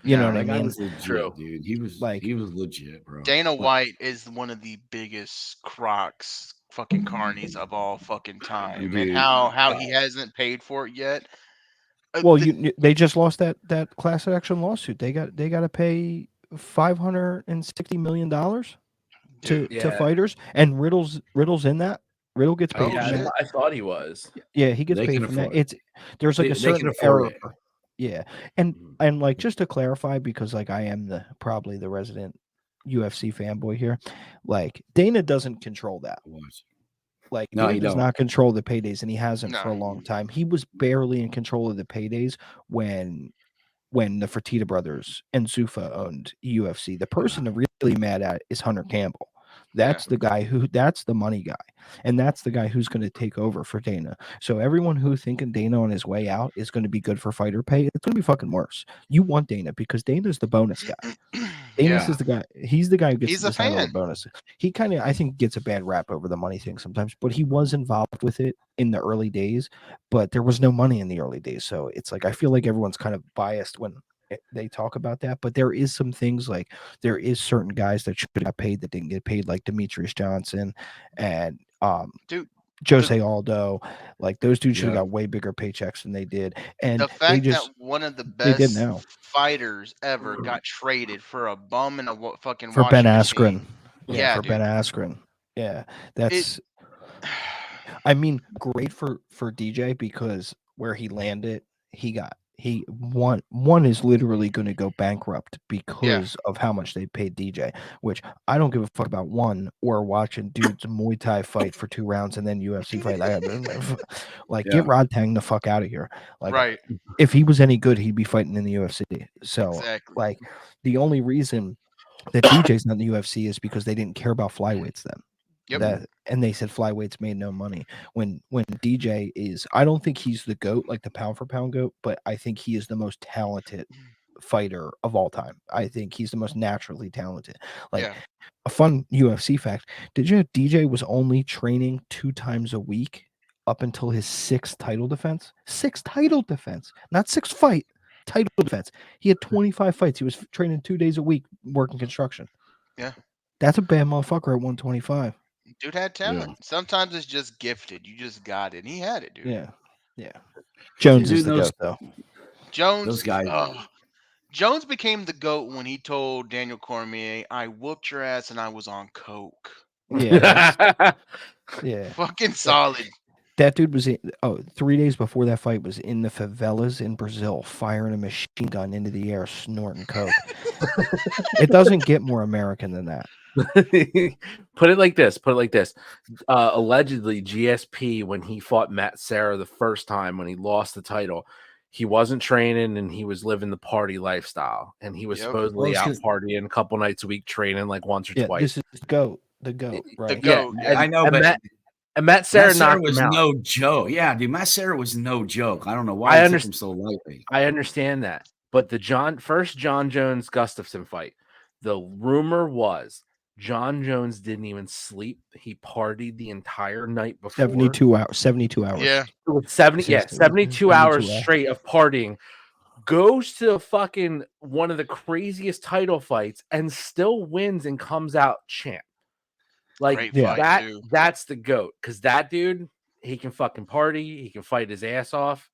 You know No. what I That guy mean? was legit, True. dude. He was Like- legit, bro. Dana White is one of the biggest crocs fucking carnies of all fucking time. And Dude. how he hasn't paid for it yet. Well, they just lost that class action lawsuit. They got to pay $560 million to Yeah. fighters, and Riddle's in that. Riddle gets paid Oh, from Yeah, that. I thought he was. Yeah, he gets They paid can from that. afford it. There's like They a can certain afford error. it. Yeah, Mhm. and like just to clarify, because like I am probably the resident UFC fanboy here, like Dana doesn't control that. Like No, Dana he does don't. not control the paydays, and he hasn't for a No. long time. He was barely in control of the paydays when the Fertitta brothers and Zuffa owned UFC. The person to really mad at is Hunter Campbell. That's the guy that's the money guy. And that's the guy who's going to take over for Dana. So everyone who thinking Dana on his way out is going to be good for fighter pay, it's going to be fucking worse. You want Dana because Dana's the bonus guy. Dana's is the guy. He's the guy who gets He's to a decide all the fan. bonuses. He kind of, I think, gets a bad rap over the money thing sometimes, but he was involved with it in the early days, but there was no money in the early days. So it's like, I feel like everyone's kind of biased when they talk about that, but there is some things like there is certain guys that should have got paid that didn't get paid, like Demetrius Johnson and Dude, Jose Aldo. Like those dudes should have Yeah. got way bigger paychecks than they did. And the they fact just that one of the they did best now. fighters ever got traded for a bum and a fucking for Ben washing Askren. machine. Yeah, for dude. Ben Askren. Yeah, that's. I mean, great for DJ because where he landed, one is literally going to go bankrupt because of how much they paid DJ. Which I don't give a fuck about one or watching dudes Muay Thai fight for 2 rounds and then UFC fight. Get Rod Tang the fuck out of here. Like, Right. if he was any good, he'd be fighting in the UFC. So, Exactly. like, the only reason that DJ's not in the UFC is because they didn't care about flyweights then. Yep. And they said flyweights made no money. When DJ is, I don't think he's the GOAT, like the pound for pound GOAT, but I think he is the most talented fighter of all time. I think he's the most naturally talented. Like a fun UFC fact: did you know DJ was only training 2 times a week up until his 6th title defense? 6th title defense, not 6th fight. Title defense. He had 25 fights. He was training 2 days a week working construction. Yeah. That's a bad motherfucker at 125. Dude had talent. Sometimes it's just gifted. You just got it. And he had it, dude. Yeah. Jones Dude, is the those- GOAT, though. Jones, Those guys- Jones became the GOAT when he told Daniel Cormier, "I whooped your ass and I was on coke." Yeah. Yeah. Fucking solid. That dude was 3 days before that fight was in the favelas in Brazil, firing a machine gun into the air, snorting coke. It doesn't get more American than that. Put it like this. Allegedly, GSP, when he fought Matt Serra the first time, when he lost the title, he wasn't training and he was living the party lifestyle. And he was supposedly Well, out it's 'cause- partying a couple nights a week, training like once or twice. This is the GOAT, right? The GOAT. Yeah, I know, and but Matt Serra Matt Serra knocked was him out. no joke. Yeah, dude, Matt Serra was no joke. I don't know why I he took him so lightly. I understand that. But the first John Jones Gustafson fight, the rumor was John Jones didn't even sleep. He partied the entire night before. 72 hours. 72 hours. Yeah. It was 72 hours straight of partying. Goes to fucking one of the craziest title fights and still wins and comes out champ. Like Great fight, too. that's the GOAT. Because that dude, he can fucking party. He can fight his ass off.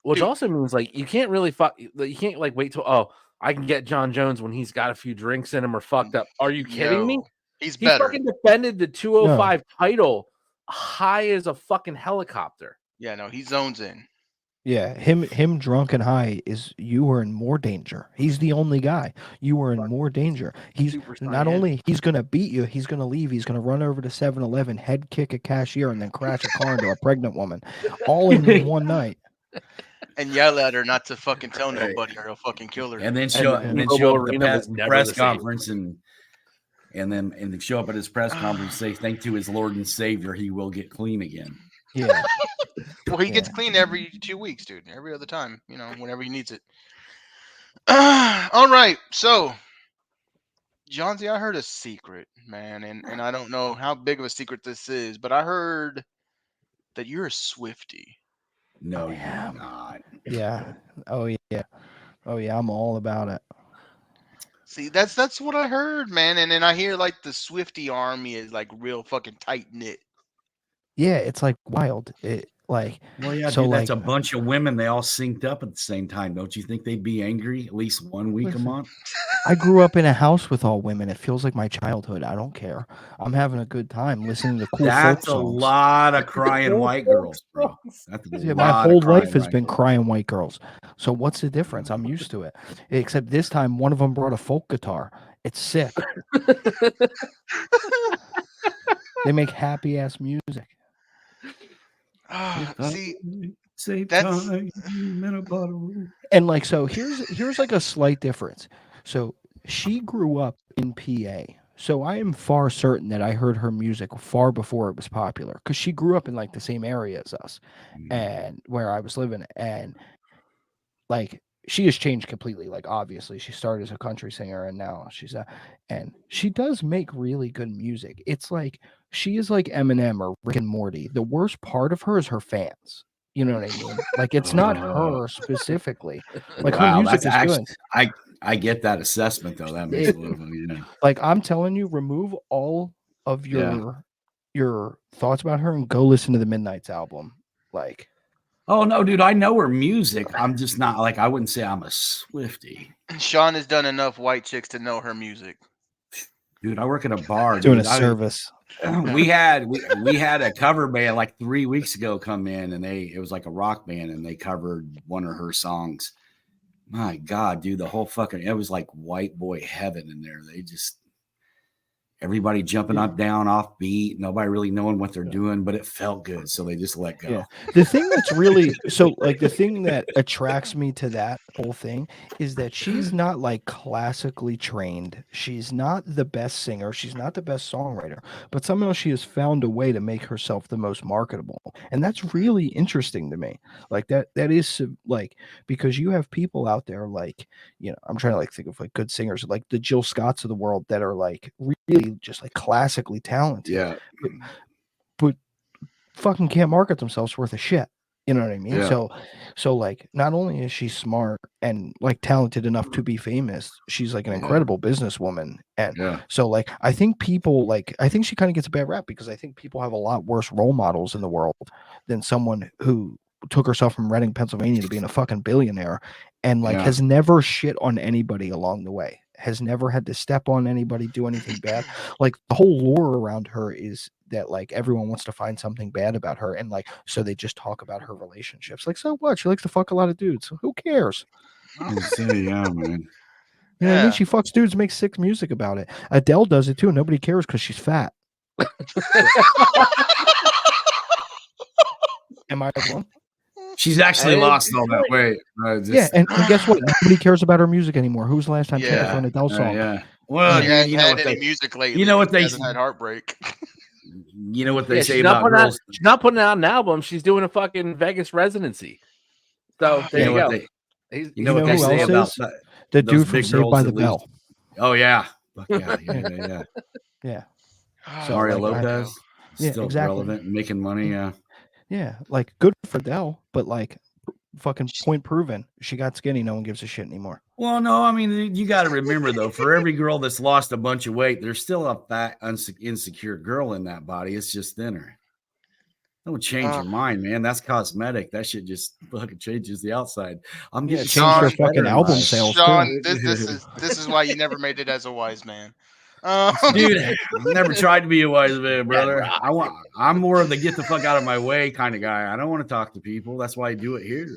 Which also means like you can't really you can't like wait till I can get John Jones when he's got a few drinks in him or fucked up. Are you kidding me? He's He better. fucking defended the 205 title high as a fucking helicopter. Yeah, no, he zones in. Yeah, him drunk and high you are in more danger. He's the only guy. You are in more danger. He's not only he's gonna beat you, he's gonna leave. He's gonna run over to 7-Eleven, head kick a cashier, and then crash a car into a pregnant woman, all in one night. And yell at her not to fucking tell nobody, or he'll fucking kill her. And then show up at the press conference and then show up at his press conference, say thank to his Lord and Savior, he will get clean again. Yeah. Well, he gets clean every 2 weeks, dude. Every other time, whenever he needs it. All right, so Jawnski, I heard a secret, man, and I don't know how big of a secret this is, but I heard that you're a Swiftie. No, you're not. Yeah. Oh yeah. Oh yeah. I'm all about it. See, that's what I heard, man, and then I hear like the Swiftie army is like real fucking tight knit. Yeah, it's like wild. Well, yeah, so dude, that's a bunch of women. They all synced up at the same time. Don't you think they'd be angry at least 1 week a month? I grew up in a house with all women. It feels like my childhood. I don't care. I'm having a good time listening to cool That's folk a songs. lot of crying white girls, bro. My whole life has been crying white girls. So what's the difference? I'm used to it. Except this time, one of them brought a folk guitar. It's sick. They make happy ass music. See, that's and like so. Here's like a slight difference. So she grew up in PA. So I am far certain that I heard her music far before it was popular because she grew up in like the same area as us, and where I was living, and like she has changed completely. Like obviously, she started as a country singer, and now and she does make really good music. It's like she is like Eminem or Rick and Morty. The worst part of her is her fans. You know what I mean? Like it's not her specifically. Like her music is good. I get that assessment though. That makes a little, Like I'm telling you, remove all of your thoughts about her and go listen to the Midnight's album. Like, oh no, dude, I know her music. I'm just not like I wouldn't say I'm a Swiftie. Sean has done enough white chicks to know her music. Dude, I work at a bar doing a service. We had a cover band like 3 weeks ago come in, and it was like a rock band, and they covered one of her songs. My God, dude, the whole it was like white boy heaven in there. They just everybody jumping up, down, off beat, nobody really knowing what they're doing, but it felt good, so they just let go. Yeah. The thing that's really the thing that attracts me to that whole thing is that she's not like classically trained. She's not the best singer. She's not the best songwriter, but somehow she has found a way to make herself the most marketable. And that's really interesting to me. Like that is like, because you have people out there like, I'm trying to like think of like good singers, like the Jill Scotts of the world that are like really just like classically talented. Yeah. But fucking can't market themselves worth a shit. You know what I mean? Yeah. So like not only is she smart and like talented enough to be famous, she's like an incredible businesswoman. And so like I think she kind of gets a bad rap because I think people have a lot worse role models in the world than someone who took herself from Reading, Pennsylvania to being a fucking billionaire and like has never shit on anybody along the way. Has never had to step on anybody, do anything bad. Like the whole lore around her is that like everyone wants to find something bad about her, and like so they just talk about her relationships. Like, so what? She likes to fuck a lot of dudes. So who cares? Yeah, man. You know what I mean? She fucks dudes, makes sick music about it. Adele does it too. Nobody cares because she's fat. Am I wrong? She's actually lost all that weight. And guess what? Nobody cares about her music anymore. Who's the last time Taylor for an Adele song? Well, you know what music lately. You know what they had heartbreak. You know what they say about girls. She's not putting out an album. She's doing a fucking Vegas residency. So there you go. You know what they say about the dude from Saved by the Bell. Oh yeah, Fuck yeah. Yeah. Oh, So, Mario like, Lopez Yeah, still exactly. relevant, making money. Yeah. Yeah, like good for Dell, but like fucking point proven. She got skinny. No one gives a shit anymore. Well, no, I mean, you got to remember though, for every girl that's lost a bunch of weight, there's still a fat, insecure girl in that body. It's just thinner. Don't change your mind, man. That's cosmetic. That shit just fucking changes the outside. I'm Yeah, getting it so changed her much better fucking in album life. sales Sean, too. this is why you never made it as a wise man. Dude, I've never tried to be a wise man, brother. rock. I'm more of the get the fuck out of my way kind of guy. I don't want to talk to people. That's why I do it here.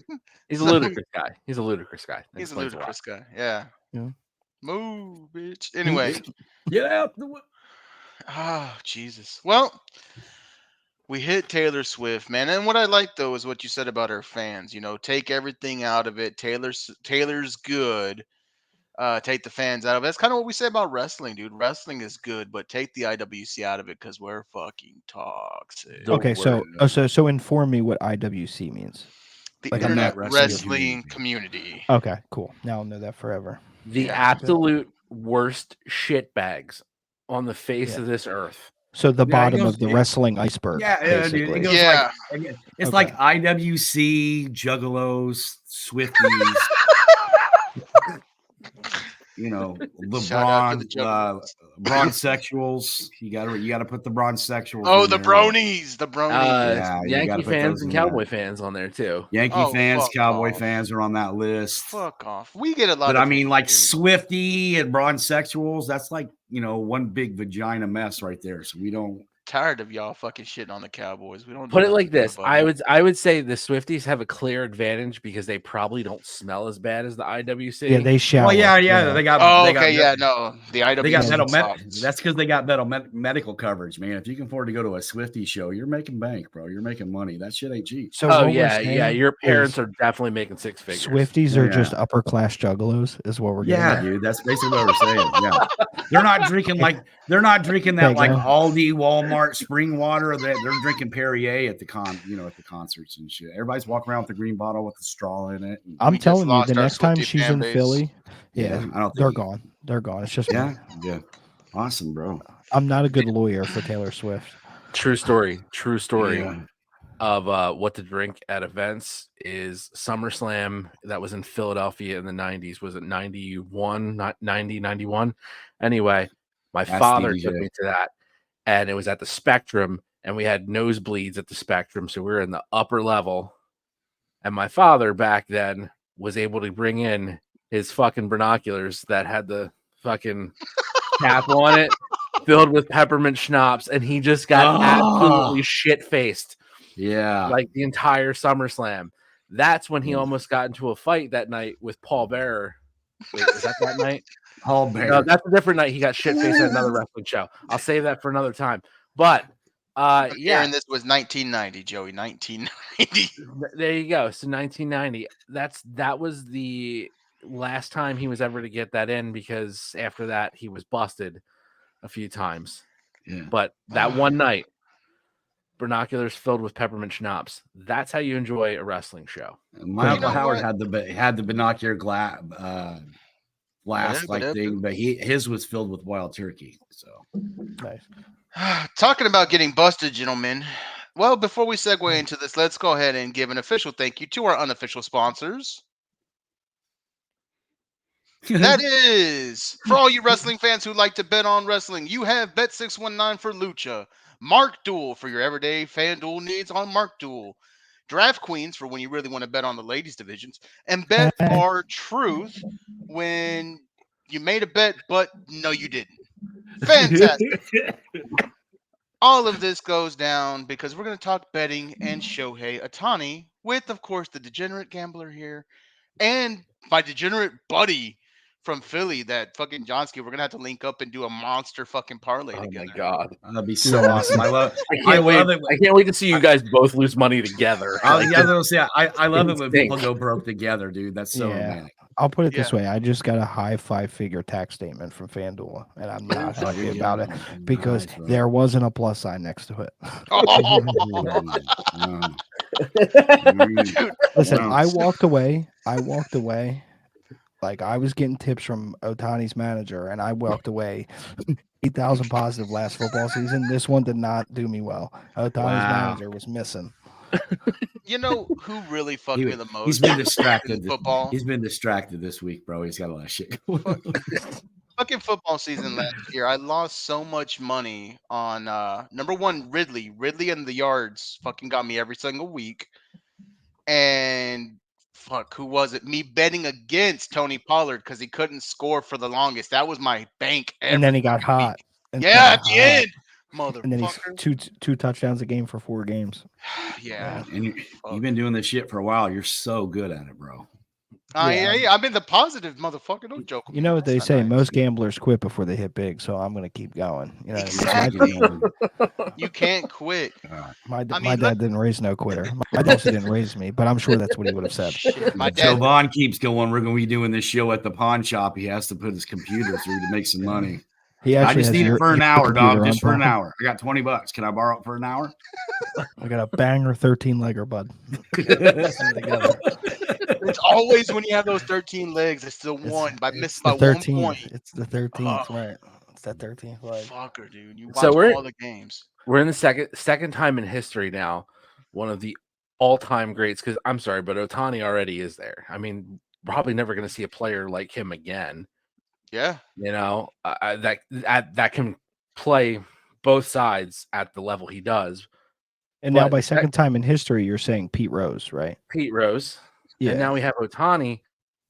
He's a ludicrous guy. He's a ludicrous guy. That He's a explains lot. ludicrous guy. Yeah. Yeah. Move, bitch. Anyway. Get out the way. Oh, Jesus. Well, we hit Taylor Swift, man. And what I like though is what you said about her fans. You know, take everything out of it. Taylor's good. Take the fans out of it. That's kind of what we say about wrestling, dude. Wrestling is good, but take the IWC out of it because we're fucking toxic. The Okay, so word. so inform me what IWC means. The Like, Internet Internet Wrestling Wrestling Community. Okay, cool. Now I'll know that forever. The Yeah. absolute worst shitbags on the face Yeah. of this earth. So the Yeah, it bottom goes- of the wrestling iceberg. Yeah, basically. dude. It goes Yeah. it's Okay. like IWC, Juggalos, Swifties. You know, Shout out to the LeBron, Juggalos. bronzexuals. You gotta put the bronzexuals. Oh, in the there. bronies. The bronies. Yeah, you Yankee gotta put fans those and in there. Cowboy fans on there too. Yankee Oh, fans, fuck Cowboy off. fans are on that list. Fuck off. We get a lot But of I mean, hate, like dude. Swifty and bronzexuals, that's like, one big vagina mess right there. So we don't. Tired of y'all fucking shitting on the Cowboys. We don't do Put it nothing like good this: about it. I would say the Swifties have a clear advantage because they probably don't smell as bad as the IWC. Yeah, they shower. Well, yeah. They got. Oh, they got okay, yeah, no. The IWC They got sucks. that's because they got medical coverage, man. If you can afford to go to a Swifty show, you're making bank, bro. You're making money. That shit ain't cheap. So Oh what we're yeah. saying Your parents is are definitely making six figures. Swifties are Yeah. just upper class juggalos, is what we're getting Yeah, at. dude. That's basically what we're saying. Yeah, they're not drinking that like Go. Aldi, Walmart spring water. They're drinking Perrier at the concerts and shit. Everybody's walking around with the green bottle with the straw in it. I'm We just telling you, lost the our next time Swiftie she's fan in base. Philly, Yeah, I don't they're think. gone. They're gone. It's just me. Yeah. Awesome, bro. I'm not a good lawyer for Taylor Swift. True story. Yeah. Of what to drink at events is SummerSlam that was in Philadelphia in the 90s. Was it 91, not 90, 91? Anyway, my That's father DDJ. took me to that, and it was at the Spectrum, and we had nosebleeds at the Spectrum, so we were in the upper level. And my father back then was able to bring in his fucking binoculars that had the fucking cap on it, filled with peppermint schnapps, and he just got absolutely shit-faced. Yeah. Like the entire SummerSlam. That's when he almost got into a fight that night with Paul Bearer. Wait, is that night? Paul Bearer. No, that's a different night. He got shit faced at another wrestling show. I'll save that for another time. But yeah, And this was 1990, Joey. 1990. There you go. So 1990. That was the last time he was ever to get that in because after that he was busted a few times. Yeah. But that one night, binoculars filled with peppermint schnapps. That's how you enjoy a wrestling show. My Uncle Howard what? had the binocular glass like thing, but his was filled with wild turkey. So Nice. Talking about getting busted, gentlemen. Well, before we segue into this, let's go ahead and give an official thank you to our unofficial sponsors. That is, for all you wrestling fans who like to bet on wrestling, you have Bet619 for Lucha, Mark Duel for your everyday FanDuel needs on Mark Duel, Draft Queens for when you really want to bet on the ladies divisions, and Bet for Truth when you made a bet, but no, you didn't. Fantastic. All of this goes down because we're going to talk betting and Shohei Ohtani with, of course, the degenerate gambler here and my degenerate buddy from Philly, that fucking Jawnski. We're going to have to link up and do a monster fucking parlay together. My God. that'd be so awesome. I can't wait to see you guys both lose money together. I love it when people go broke together, dude. That's so romantic. I'll put it this way. I just got a high 5-figure tax statement from FanDuel, and I'm not happy about it because there wasn't a plus sign next to it. Listen, I walked away Like I was getting tips from Otani's manager, and I walked away 8,000 positive last football season. This one did not do me well. Otani's manager was missing. You know who really fucked me the most? He's been distracted. in football. He's been distracted this week, bro. He's got a lot of shit going on. Fucking football season last year, I lost so much money on number one, Ridley. Ridley and the yards fucking got me every single week. And fuck, who was it? Me betting against Tony Pollard because he couldn't score for the longest. That was my bank. And then he got week. hot. And Yeah, at the end. Motherfucker. And then he's two touchdowns a game for 4 games. Yeah. And you've been doing this shit for a while. You're so good at it, bro. I've been the positive motherfucker. Don't joke. You know what they say? Most gamblers quit before they hit big, so I'm gonna keep going. You know, exactly. You can't quit. My dad didn't raise no quitter. My dad also didn't raise me, but I'm sure that's what he would have said. Shit, my dad. Joe Vaughn keeps going. We're gonna be doing this show at the pawn shop. He has to put his computer through to make some money. I just need it for an hour, dog. Just for an hour. I got $20. Can I borrow it for an hour? I got a banger 13-legger, bud. It's always when you have those 13 legs, it's the one by missing by 1 point. It's the 13th, right? It's that 13th leg. Fucker, dude. You watch all the games. We're in the second time in history now. One of the all-time greats. Because I'm sorry, but Otani already is there. I mean, probably never going to see a player like him again. Yeah, you know that can play both sides at the level he does. And now, by second time in history, you're saying Pete Rose, right? Pete Rose. Yeah. And now we have Otani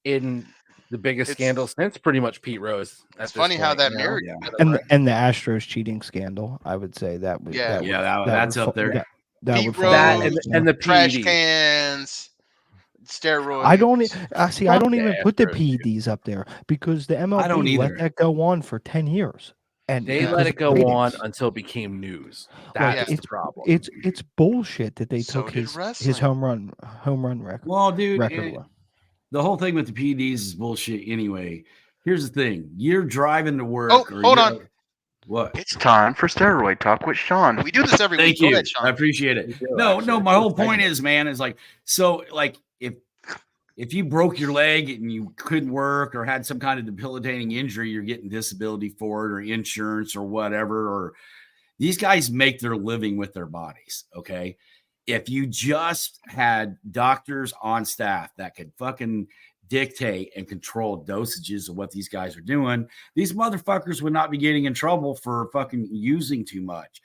in the biggest scandal since pretty much Pete Rose. It's funny how that mirrored. And the Astros cheating scandal. I would say that would. That's up there. That Pete would Rose and the trash PEDs. Cans. Steroids. I don't even put the PEDs up there because the MLB let that go on for 10 years. And they let it go on until it became news. That's the problem. It's bullshit that they took his home run record. Well, dude, the whole thing with the PEDs is bullshit anyway. Here's the thing. You're driving to work. Oh, hold on. What? It's time for steroid talk with Sean. We do this every week. Thank you. I appreciate it. No, my whole point is, man, is like, so like if you broke your leg and you couldn't work or had some kind of debilitating injury, you're getting disability for it or insurance or whatever, or these guys make their living with their bodies. Okay. If you just had doctors on staff that could fucking dictate and control dosages of what these guys are doing, these motherfuckers would not be getting in trouble for fucking using too much.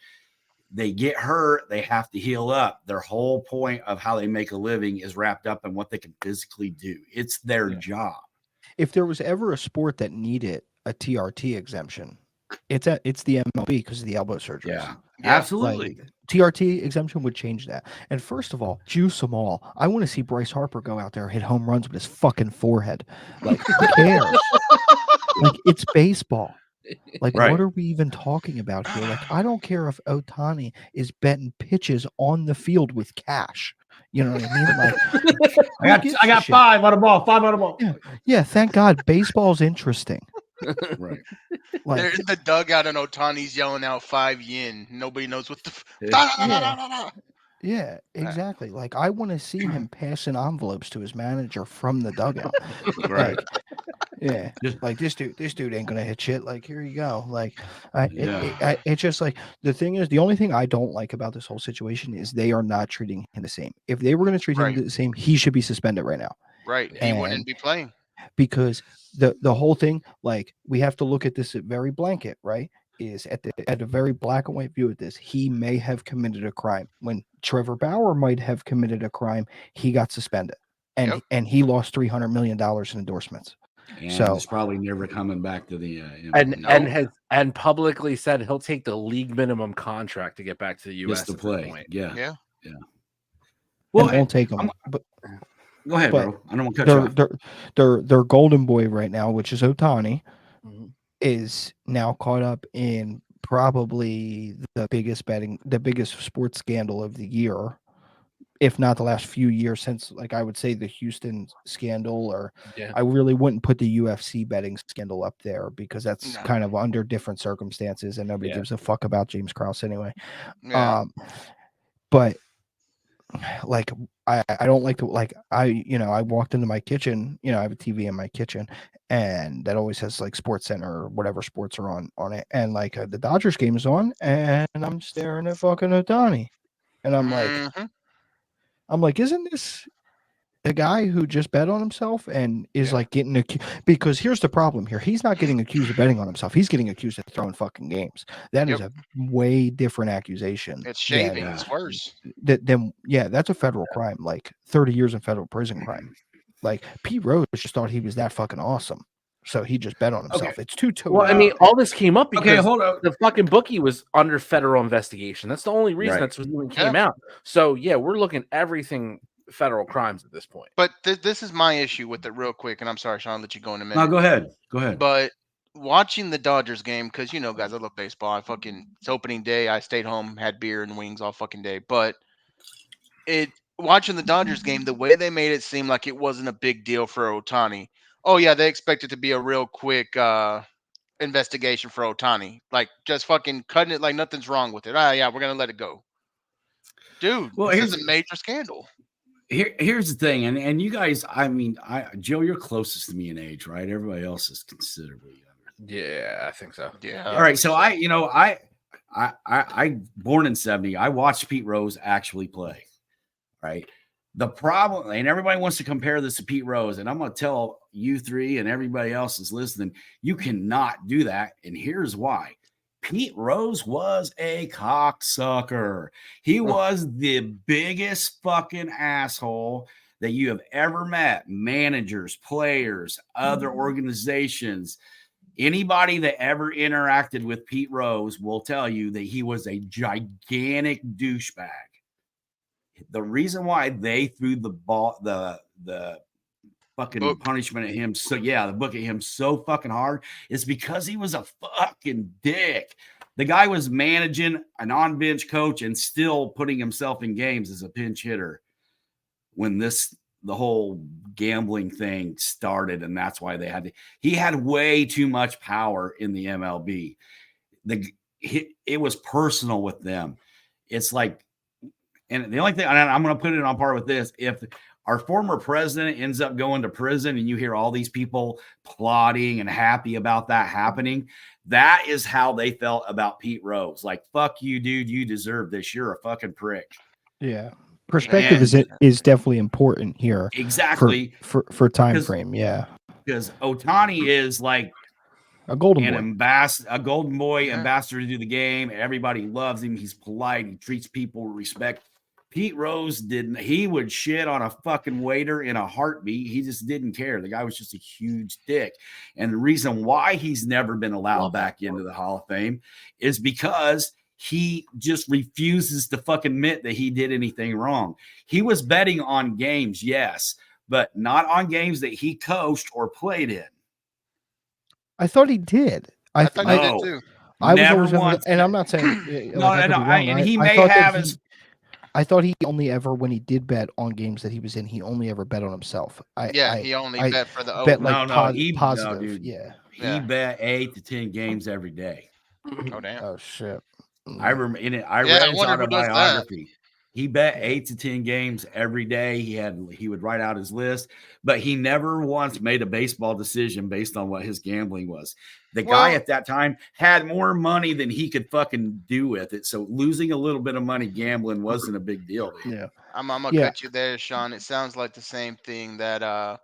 They get hurt, they have to heal up. Their whole point of how they make a living is wrapped up in what they can physically do. It's their job. If there was ever a sport that needed a TRT exemption, it's the MLB because of the elbow surgery. Yeah, absolutely. Like, TRT exemption would change that. And first of all, juice them all. I want to see Bryce Harper go out there and hit home runs with his fucking forehead. Like, who cares? Like, it's baseball. Like, what are we even talking about here? Like, I don't care if Otani is betting pitches on the field with cash. You know what I mean? Like, I got 5 on a ball. 5 on a ball. Yeah, thank God baseball's interesting. Right. Like, they're in the dugout and Otani's yelling out 5 yen. Nobody knows what the. Yeah, exactly. Like, I want to see him passing envelopes to his manager from the dugout. Right. Like this dude ain't gonna hit shit. Like, here you go. Like, it's just like, the thing is, the only thing I don't like about this whole situation is they are not treating him the same. If they were gonna treat him the same, he should be suspended right now. Right. He wouldn't be playing. Because the whole thing, like, we have to look at this at very blanket, right? Is at a very black and white view of this. He may have committed a crime. When Trevor Bauer might have committed a crime, he got suspended, and he lost $300 million in endorsements. And so he's probably never coming back to the and publicly said he'll take the league minimum contract to get back to the U.S. just to play. Yeah. Well, it won't take him. But go ahead, bro. I don't want to cut you off. Their golden boy right now, which is Otani, is now caught up in probably the biggest sports scandal of the year, if not the last few years, since, like, I would say the Houston scandal, or I really wouldn't put the UFC betting scandal up there because that's kind of under different circumstances and nobody gives a fuck about James Krause anyway. But like I don't like to I walked into my kitchen, I have a TV in my kitchen, and that always has like Sports Center or whatever sports are on it, and like the Dodgers game is on, and I'm staring at fucking Ohtani, and Mhm. I'm like, isn't this the guy who just bet on himself and is Yeah. like getting accused? Because here's the problem here: he's not getting accused of betting on himself; he's getting accused of throwing fucking games. That is Yep. a way different accusation It's than shaving. It's worse. that's a federal crime, like 30 years in federal prison crime. Like Pete Rose just thought he was that fucking awesome, so he just bet on Okay. himself. It's two Well, I totally mean, all this came up Okay, because hold on. the fucking bookie was under federal investigation. That's the only reason Right. that's what even came out. So yeah, we're looking everything federal crimes at this point. But this is my issue with it, real quick. And I'm sorry, Sean, I'll let you go in a No, minute. go ahead. Go ahead. But watching the Dodgers game, because guys, I love baseball. It's opening day. I stayed home, had beer and wings all fucking day. But watching the Dodgers game, the way they made it seem like it wasn't a big deal for Ohtani. Oh yeah, they expect it to be a real quick investigation for Ohtani, like just fucking cutting it like nothing's wrong with it. Yeah, we're gonna let it go, dude. Well, This is a major scandal. Here's the thing, and you guys, I mean, Joe, you're closest to me in age, right? Everybody else is considerably younger. Yeah, I think so. Yeah. All right, so I born in 70. I watched Pete Rose actually play. Right. The problem, and everybody wants to compare this to Pete Rose, and I'm going to tell you three and everybody else is listening, you cannot do that. And here's why. Pete Rose was a cocksucker. He was the biggest fucking asshole that you have ever met. Managers, players, other organizations, anybody that ever interacted with Pete Rose will tell you that he was a gigantic douchebag. The reason why they threw the ball, the fucking Book. punishment at him, the book at him so fucking hard is because he was a fucking dick. The guy was managing an on-bench coach and still putting himself in games as a pinch hitter when the whole gambling thing started, and that's why he had way too much power in the MLB. It was personal with them. It's like, and the only thing, and I'm going to put it on par with this, if our former president ends up going to prison and you hear all these people plotting and happy about that happening, that is how they felt about Pete Rose. Like, fuck you, dude. You deserve this. You're a fucking prick. Yeah. Perspective is definitely important here. Exactly. For time frame. Yeah. Because Ohtani is like a golden boy ambassador to do the game. Everybody loves him. He's polite. He treats people with respect. Pete Rose didn't. He would shit on a fucking waiter in a heartbeat. He just didn't care. The guy was just a huge dick. And the reason why he's never been allowed back into the Hall of Fame is because he just refuses to fucking admit that he did anything wrong. He was betting on games, yes, but not on games that he coached or played in. I thought he did. I thought he did too. I never was always once. And I'm not saying no, and he may have. I thought he only ever, when he did bet on games that he was in, he only ever bet on himself. He only bet for the bet like positive. Dude. Yeah. He bet 8 to 10 games every day. Oh damn. Oh shit. I remember I read his autobiography. He bet 8 to 10 games every day. He would write out his list, but he never once made a baseball decision based on what his gambling was. The guy at that time had more money than he could fucking do with it. So losing a little bit of money gambling wasn't a big deal to him. Yeah. I'm gonna cut you there, Sean. It sounds like the same thing that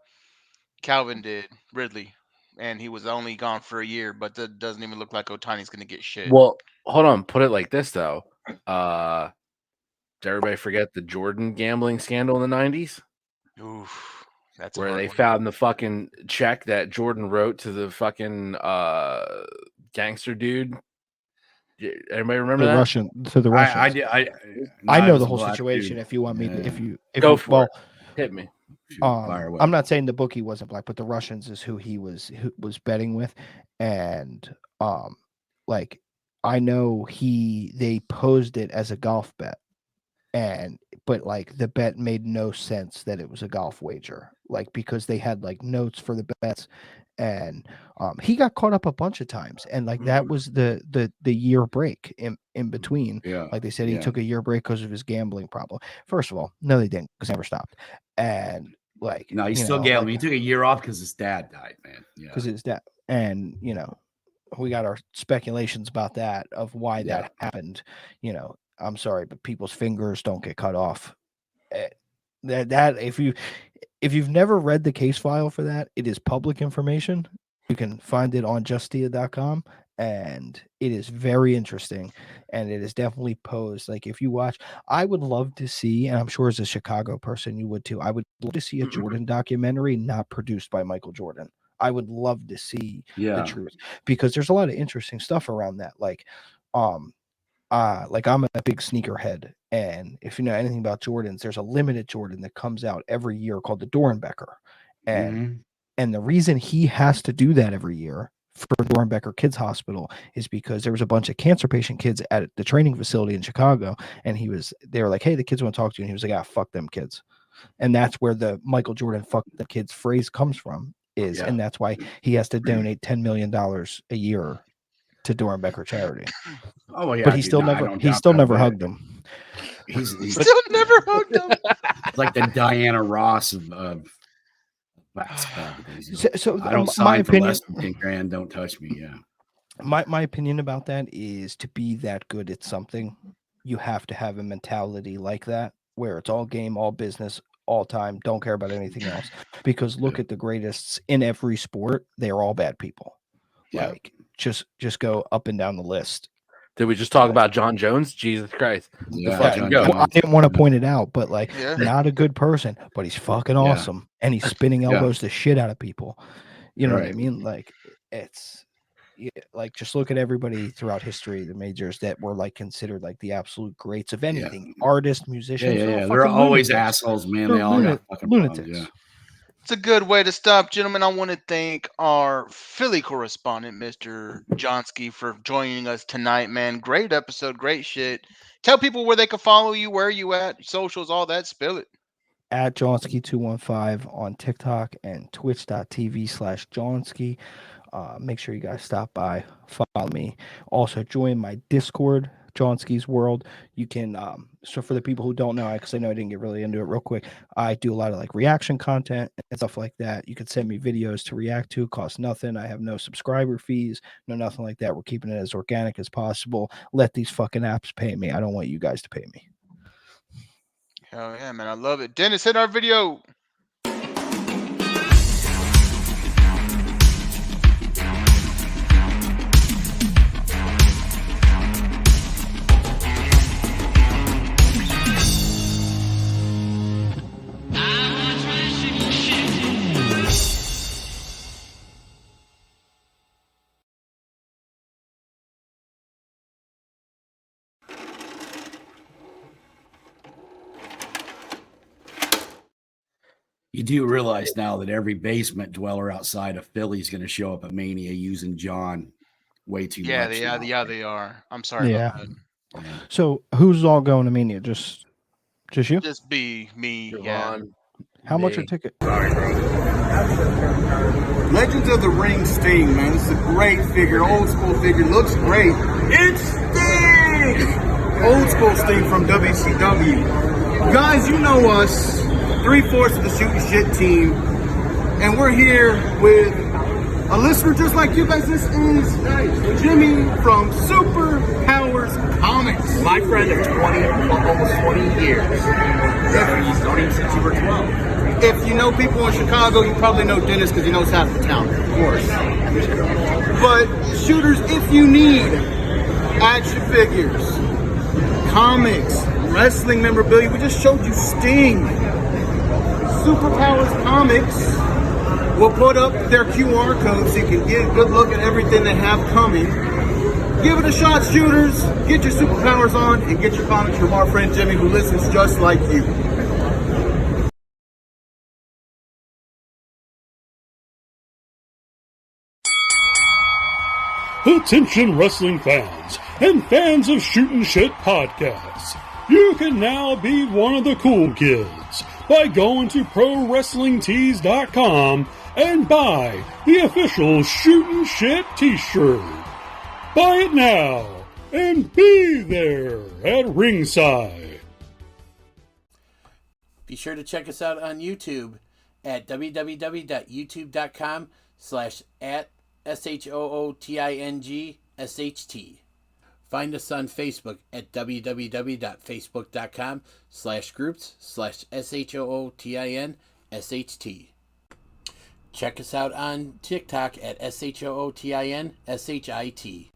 Calvin did, Ridley. And he was only gone for a year, but that doesn't even look like Ohtani's gonna get shit. Well, hold on. Put it like this though. Did everybody forget the Jordan gambling scandal in the 90s? Oof, that's where they found the fucking check that Jordan wrote to the fucking gangster dude. Anybody remember that? To the Russians. I know the whole situation. Dude. If you want me, go for it. Hit me. I'm not saying the bookie wasn't black, but the Russians is who was betting with, and like I know they posed it as a golf bet. But like the bet made no sense that it was a golf wager, like because they had like notes for the bets, and he got caught up a bunch of times, and like that was the year break in between. Yeah. Like they said, he took a year break because of his gambling problem. First of all, no, they didn't, because he never stopped. And like, No, he's still gambling. He took a year off because his dad died, man. Yeah. Because his dad, and we got our speculations about that, of why that happened. I'm sorry, but people's fingers don't get cut off. That if you've never read the case file for that, it is public information. You can find it on justia.com, and it is very interesting, and it is definitely posed. Like, if you watch, I would love to see, and I'm sure as a Chicago person you would too, I would love to see a Jordan documentary not produced by Michael Jordan. I would love to see the truth, because there's a lot of interesting stuff around that. Like I'm a big sneakerhead, and if you know anything about Jordans, there's a limited Jordan that comes out every year called the Dorenbecker, and the reason he has to do that every year for Dorenbecker Kids Hospital is because there was a bunch of cancer patient kids at the training facility in Chicago, and they were like, "Hey, the kids want to talk to you," and he was like, "Ah, fuck them kids," and that's where the Michael Jordan "fuck the kids" phrase comes from. And that's why he has to donate $10 million a year to Dorenbecker charity. Oh yeah, but he still never hugged him. He's Still never hugged him. like the Diana Ross of basketball. So I don't my sign for opinion, less than 10 grand. Don't touch me. Yeah. My opinion about that is, to be that good at something, you have to have a mentality like that, where it's all game, all business, all time, don't care about anything else. Because look at the greatest in every sport, they are all bad people. Yeah. Like just go up and down the list. Did we just talk about John Jones? Jesus Christ. Yeah, fucking go. I didn't want to point it out, but like, not a good person, but he's fucking awesome, and he's spinning elbows the shit out of people. You know what I mean? Like, it's like, just look at everybody throughout history, the majors that were like considered like the absolute greats of anything, artists, musicians. They're always assholes, man. They all got fucking lunatics. problems, It's a good way to stop, gentlemen. I want to thank our Philly correspondent, Mr. Jawnski, for joining us tonight, man. Great episode, great shit. Tell people where they can follow you, where you at, socials, all that. Spill it. At Jawnski215 on TikTok and twitch.tv/Jawnski. Make sure you guys stop by, follow me. Also join my Discord, Jawnski's World. You can so for the people who don't know, because I know I didn't get really into it real quick, I do a lot of like reaction content and stuff like that. You can send me videos to react to, cost nothing. I have no subscriber fees, no nothing like that. We're keeping it as organic as possible. Let these fucking apps pay me. I don't want you guys to pay me. Hell yeah, man. I love it. Dennis, hit our video. You do realize now that every basement dweller outside of Philly is going to show up at Mania using John way too much. They are. I'm sorry about that. Yeah. So who's all going to Mania? Just you? Just be me. Javon, How much a ticket? Legends of the Ring Sting, man. This is a great figure, old school figure. Looks great. It's Sting! Old school Sting from WCW. Guys, you know us. 3/4 of the Shooting Shit team. And we're here with a listener just like you guys. This is Jimmy from Super Powers Comics. My friend of almost 20 years. He's known him since you were 12. If you know people in Chicago, you probably know Dennis because he knows half the town, of course. But shooters, if you need action figures, comics, wrestling memorabilia, we just showed you Sting. Superpowers Comics will put up their QR code so you can get a good look at everything they have coming. Give it a shot, shooters. Get your superpowers on and get your comics from our friend Jimmy, who listens just like you. Attention wrestling fans and fans of Shootin' Shit podcasts. You can now be one of the cool kids by going to ProWrestlingTees.com and buy the official Shootin' Shit t-shirt. Buy it now and be there at ringside. Be sure to check us out on YouTube at www.youtube.com/@SHOOTINGSHT. Find us on Facebook at www.facebook.com/groups/SHOOTINSHT. Check us out on TikTok at SHOOTINSHIT.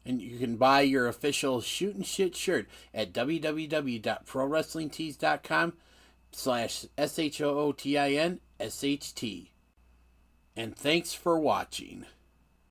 And you can buy your official Shootin' Shit shirt at www.ProWrestlingTees.com/SHOOTINSHT. And thanks for watching.